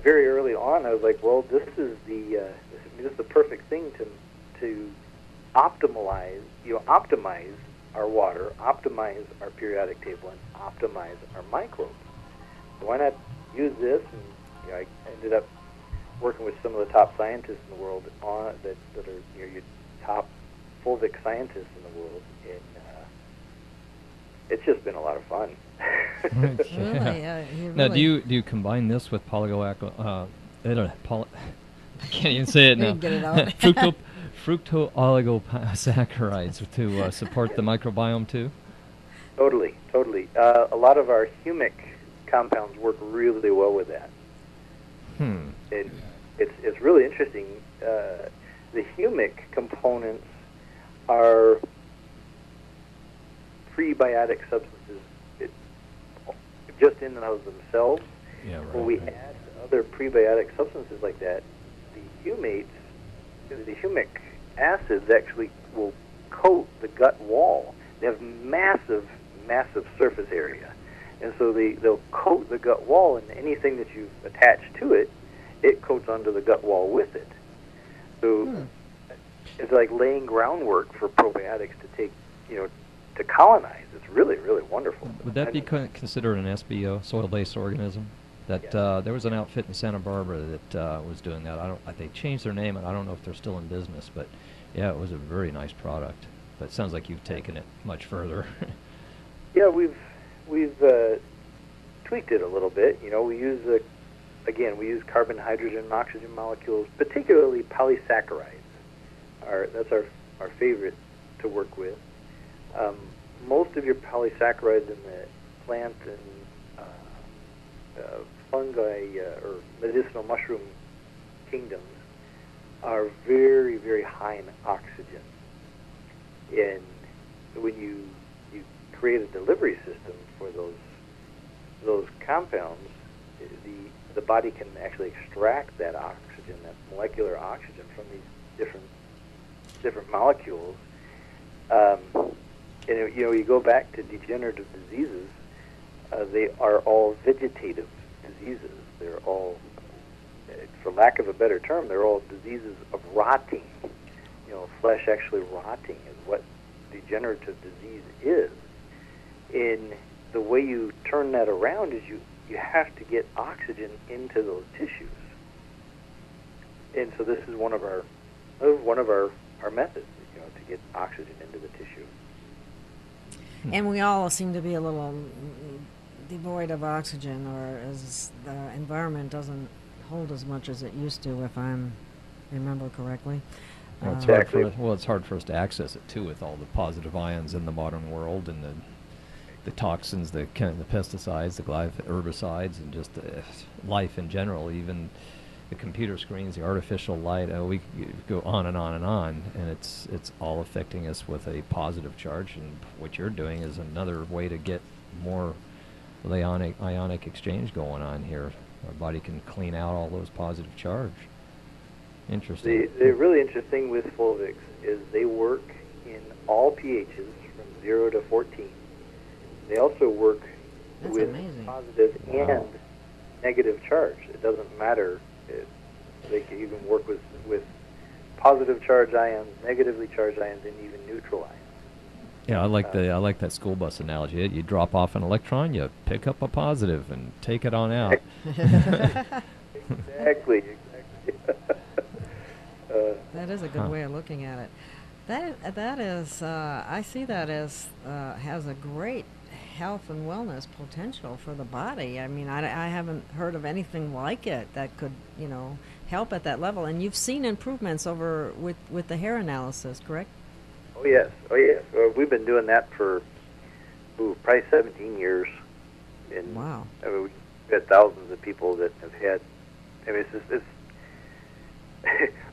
very early on I was like, well, this is the perfect thing to optimize our water, optimize our periodic table, and optimize our microbes. So why not use this? And I ended up working with some of the top scientists in the world that are your top fulvic scientists in the world, and it's just been a lot of fun. Really? Now, do you combine this with I can't even say it now. Get it out. Fructooligosaccharides to support the microbiome too? Totally. A lot of our humic compounds work really well with that. It's really interesting. The humic components are prebiotic substances just in and of themselves. Yeah, right. When we add other prebiotic substances like that, the humates, the humic acids actually will coat the gut wall. They have massive, massive surface area. And so they'll coat the gut wall, and anything that you've attached to it, it coats onto the gut wall with it. So it's like laying groundwork for probiotics to take, to colonize. It's really, really wonderful. Would that be considered an SBO, soil-based organism? That there was an outfit in Santa Barbara that was doing that. They changed their name, and I don't know if they're still in business. But yeah, it was a very nice product. But it sounds like you've taken it much further. Yeah, we've tweaked it a little bit. We use we use carbon, hydrogen, and oxygen molecules, particularly polysaccharides. That's our favorite to work with. Most of your polysaccharides in the plant and fungi or medicinal mushroom kingdoms are very, very high in oxygen. And when you create a delivery system for those compounds, the body can actually extract that oxygen, that molecular oxygen, from these different molecules. And you go back to degenerative diseases, they are all vegetative diseases. They're all, for lack of a better term, they're all diseases of rotting. Flesh actually rotting is what degenerative disease is. And the way you turn that around is you have to get oxygen into those tissues. And so this is one of our methods, to get oxygen into the tissue. And we all seem to be a little devoid of oxygen, or as the environment doesn't hold as much as it used to, if I remember correctly. Well, it's hard for us to access it too, with all the positive ions in the modern world, and the toxins, the pesticides, the herbicides, and just life in general. Even the computer screens, the artificial light. We go on and on and on, and it's all affecting us with a positive charge. And what you're doing is another way to get more ionic exchange going on here. Our body can clean out all those positive charge. Interesting. The really interesting with Fulvics is they work in all pHs from 0 to 14. They also work with positive and negative charge. It doesn't matter. They can even work with positive charge ions, negatively charged ions, and even neutral ions. Yeah, I like that school bus analogy. You drop off an electron, you pick up a positive, and take it on out. Exactly. That is a good way of looking at it. That is, I see that as has a great health and wellness potential for the body. I mean, I haven't heard of anything like it that could, help at that level. And you've seen improvements over with the hair analysis, correct? Oh yes. We've been doing that for probably 17 years. And, wow. We've got thousands of people that have had. I mean, it's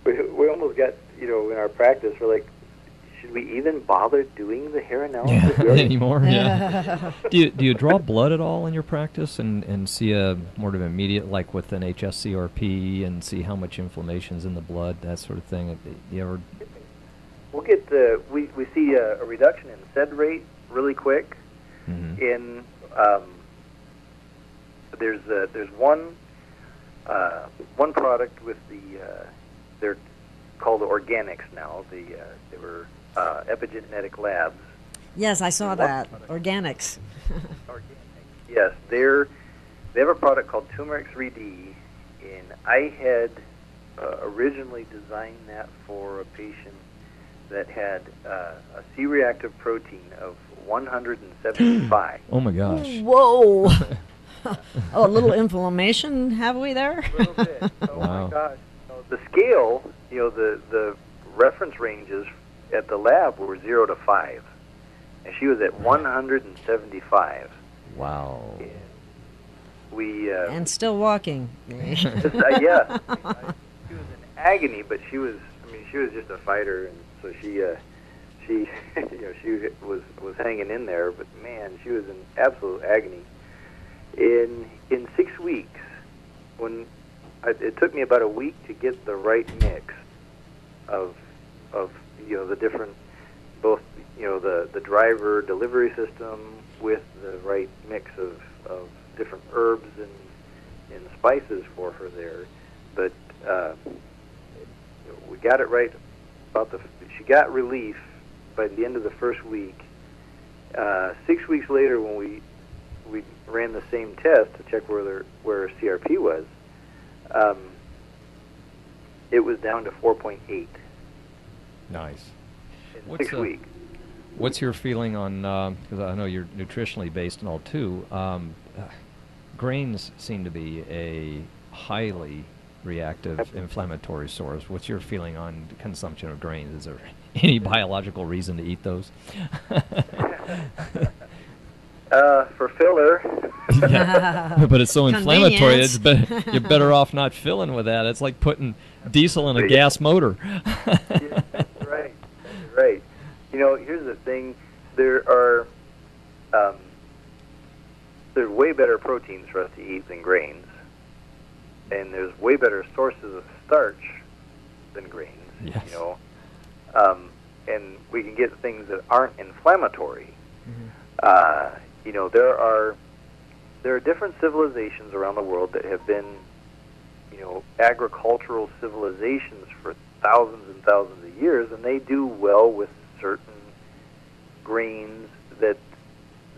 we almost got, in our practice, we're like, should we even bother doing the hair analysis anymore? Yeah. Do you draw blood at all in your practice and see a more of an immediate, like with an HSCRP, and see how much inflammation's in the blood, that sort of thing? Do you ever? We'll get we see a reduction in SED rate really quick. Mm-hmm. In there's one product with they're called organics now. They were epigenetic labs. Yes, I saw that. Organics. Yes, they have a product called Turmeric 3D, and I had originally designed that for a patient that had a C-reactive protein of 175. Oh my gosh! Whoa! A little inflammation, have we there? A little bit. Oh wow. My gosh! The scale, the reference ranges at the lab were 0 to 5, and she was at 175. Wow. And we and still walking. Yeah, she was in agony, but she was just a fighter, and so she she, she was hanging in there, but man, she was in absolute agony. In 6 weeks, when it took me about a week to get the right mix of the different, both the driver delivery system with the right mix of different herbs and spices for her there, but we got it right. She got relief by the end of the first week. 6 weeks later, when we ran the same test to check where her CRP was, it was down to 4.8. Nice. In 6 weeks. What's your feeling on? Because I know you're nutritionally based and all too. Grains seem to be a highly reactive inflammatory source. What's your feeling on consumption of grains? Is there any biological reason to eat those? For filler. Yeah. But it's so inflammatory. You're better off not filling with that. It's like putting diesel in a gas motor. Yeah, that's right. That's right. Here's the thing. There's way better proteins for us to eat than grains, and there's way better sources of starch than grains. Yes. And we can get things that aren't inflammatory. Mm-hmm. There are different civilizations around the world that have been, agricultural civilizations for thousands and thousands of years, and they do well with certain grains that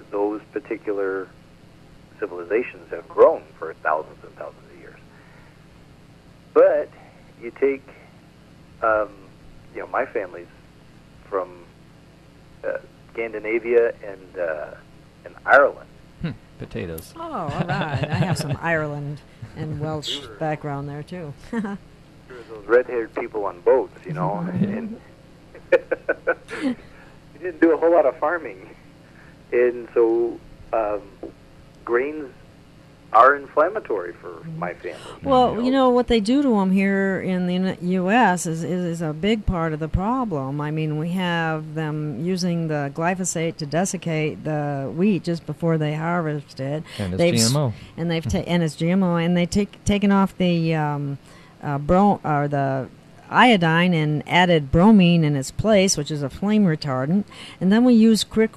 those particular civilizations have grown for thousands and thousands of years. But you take, my family's from Scandinavia and Ireland. Potatoes. Oh, all right. I have some Ireland and Welsh background there, too. Those red-haired people on boats, and we didn't do a whole lot of farming. And so grains are inflammatory for my family. Well, what they do to them here in the U.S. is a big part of the problem. I mean, we have them using the glyphosate to desiccate the wheat just before they harvest it. And it's GMO. And and it's GMO, and they've taken off the the iodine and added bromine in its place, which is a flame retardant. And then we use quick,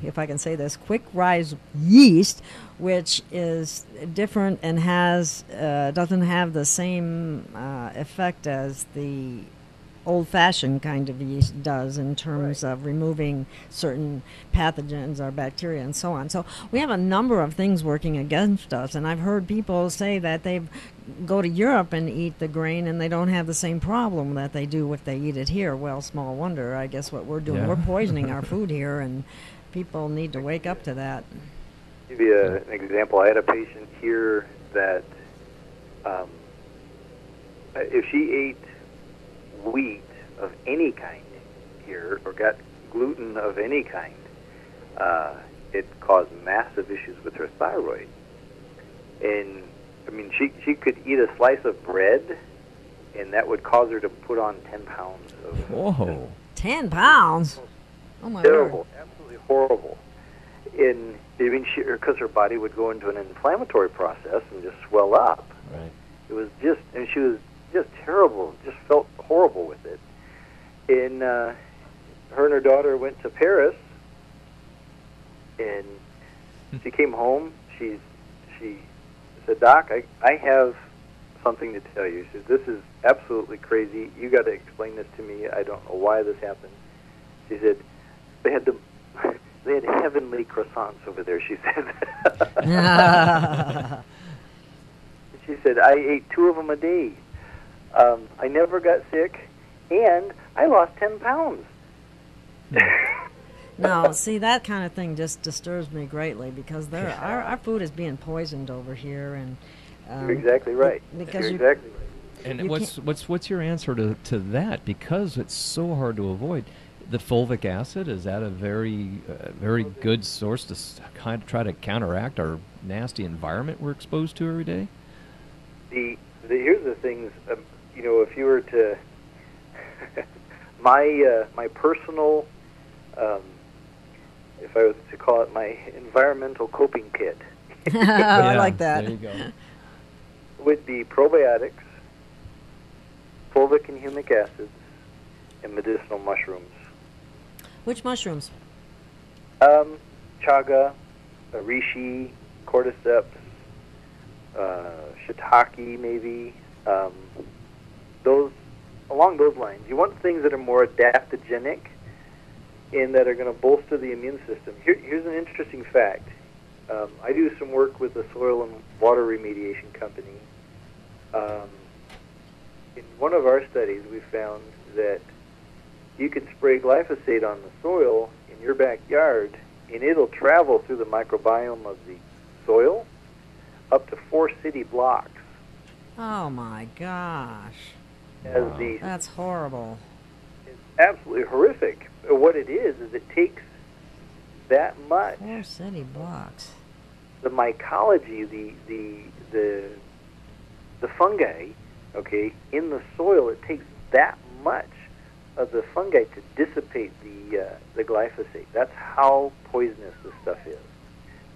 if I can say this, quick rise yeast, which is different and doesn't have the same effect as the old-fashioned kind of yeast does in terms of removing certain pathogens or bacteria and so on. So we have a number of things working against us, and I've heard people say that they go to Europe and eat the grain and they don't have the same problem that they do if they eat it here. Well, small wonder. I guess what we're doing, we're poisoning our food here, and people need to wake up to that. Give you an example. I had a patient here that if she ate wheat of any kind here or got gluten of any kind, it caused massive issues with her thyroid. And I mean, she could eat a slice of bread, and that would cause her to put on 10 pounds of. Whoa! 10 pounds. Oh my terrible, Lord. Absolutely horrible. And I mean, because her body would go into an inflammatory process and just swell up. Right. It was just, and she was just terrible. Just felt horrible with it. And her and her daughter went to Paris, and she came home. She said, "Doc, I have something to tell you." She said, "This is absolutely crazy. You got to explain this to me. I don't know why this happened." She said, "They had heavenly croissants over there," she said. She said, "I ate 2 of them a day. I never got sick, and I lost 10 pounds." No, see, that kind of thing just disturbs me greatly because our food is being poisoned over here, and you're exactly right. Because you're exactly right. And what's your answer to that? Because it's so hard to avoid. The fulvic acid, is that a very good source to kind of try to counteract our nasty environment we're exposed to every day? Here's the things, if you were to my personal, if I was to call it my environmental coping kit, I like that. There you go. would be probiotics, fulvic and humic acids, and medicinal mushrooms. Which mushrooms? Chaga, reishi, cordyceps, shiitake, maybe. Those along those lines. You want things that are more adaptogenic and that are going to bolster the immune system. Here's an interesting fact. I do some work with a soil and water remediation company. In one of our studies, we found that you could spray glyphosate on the soil in your backyard, and it'll travel through the microbiome of the soil up to 4 city blocks. Oh my gosh. That's horrible. It's absolutely horrific. What it is it takes that much. 4 city blocks. The mycology, the fungi, okay, in the soil, it takes that much of the fungi to dissipate the glyphosate. That's how poisonous this stuff is.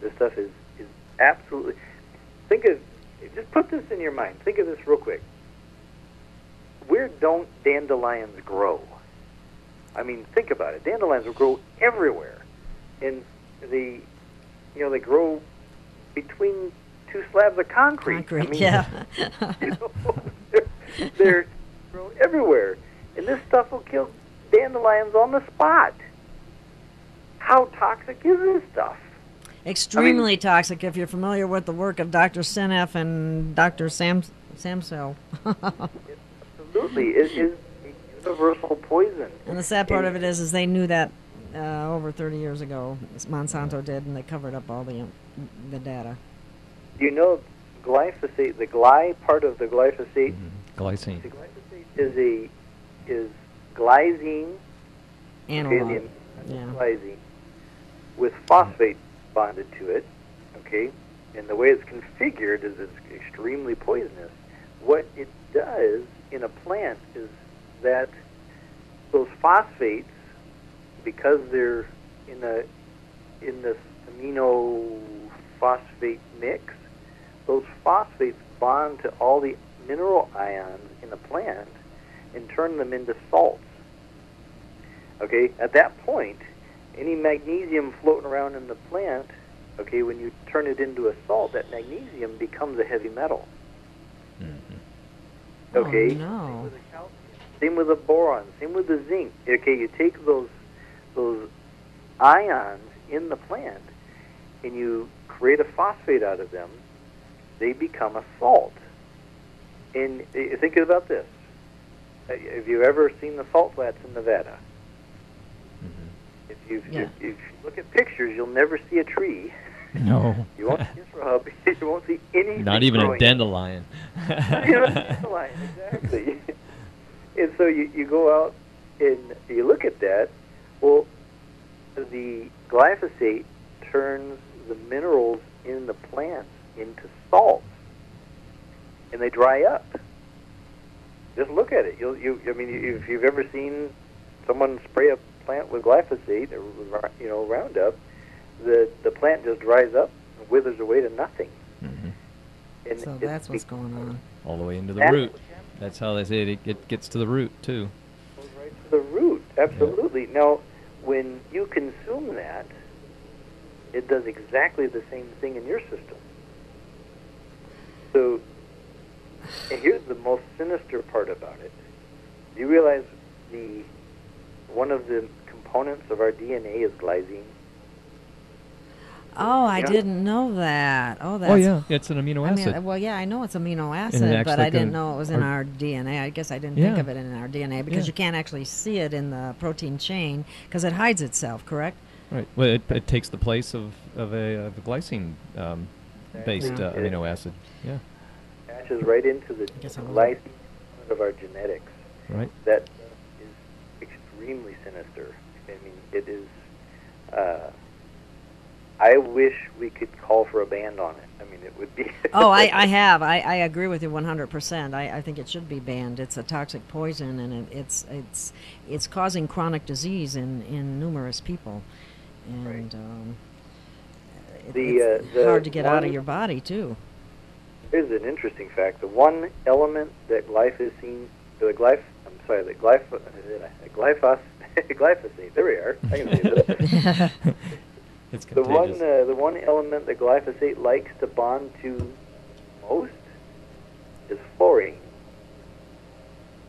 This stuff is absolutely. Just put this in your mind. Think of this real quick. Where don't dandelions grow? I mean, think about it. Dandelions will grow everywhere, and they grow between 2 slabs of concrete. I mean, yeah. They're grow everywhere, and this stuff will kill dandelions on the spot. How toxic is this stuff? Extremely toxic if you're familiar with the work of Dr. Senef and Dr. Samsel. Absolutely. It is a universal poison. And the sad part of it is they knew that over 30 years ago. Monsanto did, and they covered up all the data. You know, glyphosate, the gly part of the glyphosate, Glycine. the glyphosate is glycine, Analog. Yeah. glycine, with phosphate bonded to it, okay? And the way it's configured is it's extremely poisonous. What it does in a plant is that those phosphates, because they're in this amino phosphate mix, those phosphates bond to all the mineral ions in a plant and turn them into salts. Okay, at that point, any magnesium floating around in the plant, okay, when you turn it into a salt, that magnesium becomes a heavy metal. Okay? Oh, no. Same with the calcium, same with the boron, same with the zinc. Okay, you take those ions in the plant and you create a phosphate out of them, they become a salt. And think about this. Have you ever seen the salt flats in Nevada? If you look at pictures, you'll never see a tree. No. You won't see a shrub. You won't see anything. Not even growing. a dandelion. Not even a dandelion, exactly. And so you go out and you look at that. Well, the glyphosate turns the minerals in the plants into salts, and they dry up. Just look at it. I mean, if you've ever seen someone spray a plant with glyphosate or Roundup, the plant just dries up and withers away to nothing. And So that's what's going on. All the way into the That's root. what happens. That's how they say it gets to the root, too. It goes right to the root. Absolutely. Now, when you consume that, it does exactly the same thing in your system. So, and here's the most sinister part about it. Do you realize one of the components of our DNA is glycine? Oh, I Yeah. didn't know that. Oh, that's. Oh, yeah. It's an amino I acid. mean, well, yeah, I know it's amino acts acid, but I like didn't a- know it was in our- our DNA. I guess I didn't think Yeah. of it in our DNA because Yeah. you can't actually see it in the protein chain because it hides itself, correct? Right. Well, it takes the place of a glycine based Exactly. amino acid. Yeah. Attaches right into the Guess I wasn't- glycine component of our genetics. Right. That is extremely sinister. I mean, it is. I wish we could call for a ban on it. I mean, it would be. Oh, I have. I agree with you 100%. I think it should be banned. It's a toxic poison, and it's causing chronic disease in numerous people, and it's hard to get out of your body too. Here's an interesting fact: the one element that glyphosate. There we are. I can say this. It's The contagious. one element that glyphosate likes to bond to most is fluorine.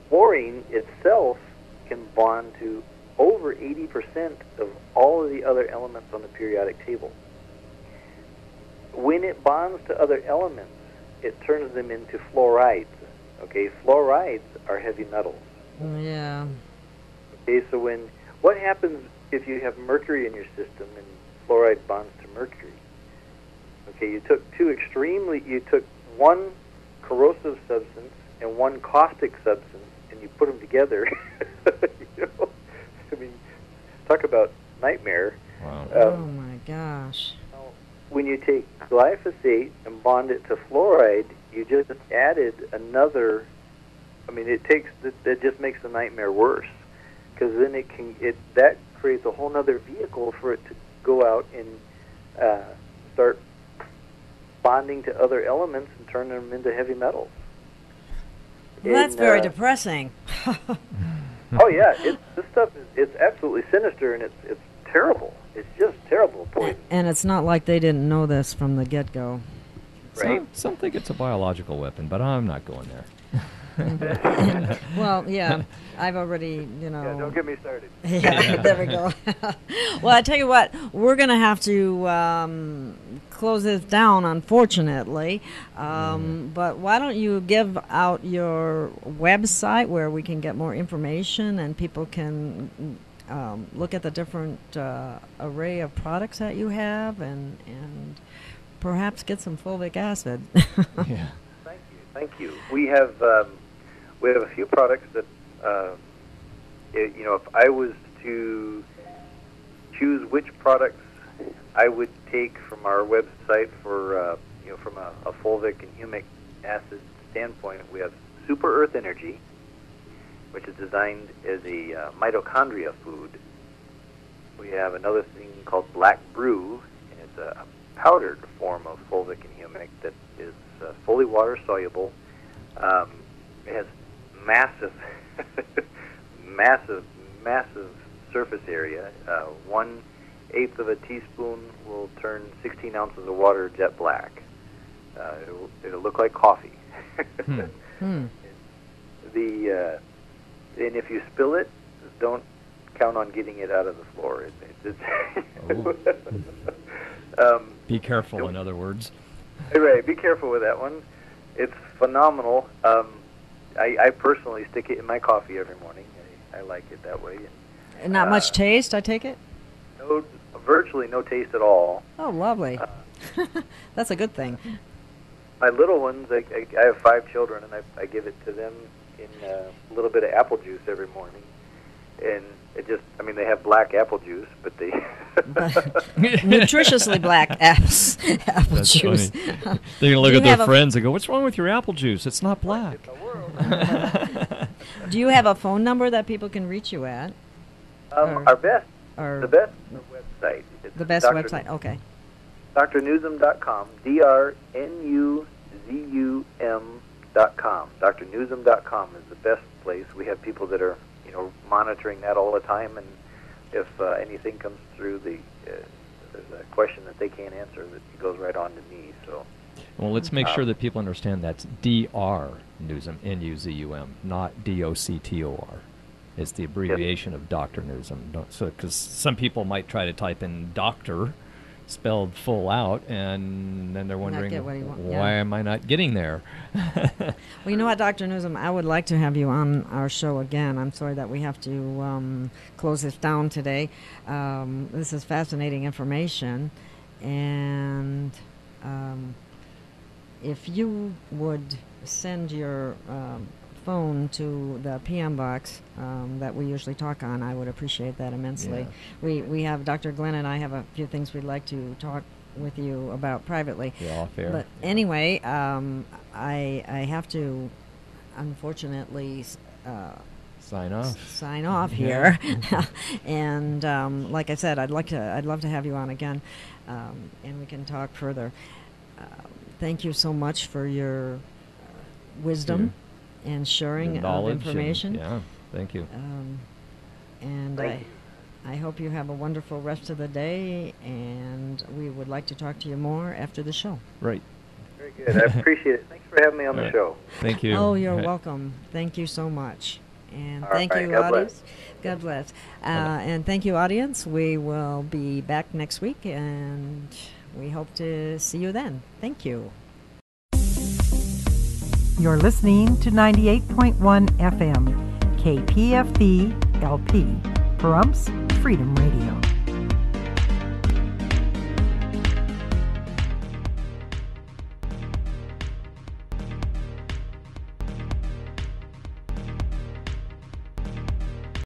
Fluorine itself can bond to over 80% of all of the other elements on the periodic table. When it bonds to other elements, it turns them into fluorides. Okay, fluorides are heavy metals. Yeah. Okay, so what happens if you have mercury in your system and fluoride bonds to mercury? Okay, you took one corrosive substance and one caustic substance, and you put them together. I mean, talk about nightmare. Wow. Oh my gosh. When you take glyphosate and bond it to fluoride, you just added another. I mean, that just makes the nightmare worse, because then that creates a whole other vehicle for it to go out and start bonding to other elements and turn them into heavy metals. Well, that's very depressing. Oh yeah, this stuff it's absolutely sinister, and it's terrible. It's just terrible poison. And it's not like they didn't know this from the get-go. Right? Some think it's a biological weapon, but I'm not going there. Well, yeah, I've already, Yeah, don't get me started. Yeah, there we go. Well, I tell you what, we're going to have to close this down, unfortunately. But why don't you give out your website where we can get more information and people can look at the different array of products that you have and perhaps get some fulvic acid. Yeah. Thank you. We have a few products that if I was to choose which products I would take from our website for from a fulvic and humic acid standpoint, we have Super Earth Energy, which is designed as a mitochondria food. We have another thing called Black Brew, and it's a powdered form of fulvic and humic that is fully water soluble. It has massive, massive surface area. 1/8 of a teaspoon will turn 16 ounces of water jet black. It'll look like coffee. And if you spill it, don't count on getting it out of the floor. Be careful, in other words. Right, be careful with that one. It's phenomenal. I personally stick it in my coffee every morning. I like it that way. And not much taste, I take it? Virtually no taste at all. Oh, lovely. That's a good thing. My little ones, I have 5 children, and I give it to them in a little bit of apple juice every morning. And it just, they have black apple juice, but they... Nutritiously black apple That's juice. funny. They're going to look at their friends and go, "What's wrong with your apple juice? It's not black." Do you have a phone number that people can reach you at? The best website. It's The best website, okay. drnewsum.com, drnewsum.com. drnewsum.com is the best place. We have people that are, monitoring that all the time, and if anything comes through, there's a question that they can't answer, that it goes right on to me. So, Well, let's make sure that people understand that's Dr. Newsum, N-U-Z-U-M, not D-O-C-T-O-R. It's the abbreviation of Dr. Newsum. Because some people might try to type in doctor spelled full out, and then they're wondering, why am I not getting there? Well, you know what, Dr. Newsum, I would like to have you on our show again. I'm sorry that we have to close this down today. This is fascinating information, and if you would send your phone to the PM box that we usually talk on, I would appreciate that immensely. We have, Dr. Glenn and I have a few things we'd like to talk with you about privately. Yeah, fair. But anyway, I have to, unfortunately, sign off. Sign off here. And like I said, I'd love to have you on again, and we can talk further. Thank you so much for your wisdom and sharing of information. Thank you. And I hope you have a wonderful rest of the day, and we would like to talk to you more after the show. Right. Very good. I appreciate it. Thanks for having me on the show. Thank you. Oh, you're welcome. Thank you so much. And thank you, God audience. God bless. And thank you, audience. We will be back next week, and we hope to see you then. Thank you. You're listening to 98.1 FM, KPFB LP, Pahrumps Freedom Radio.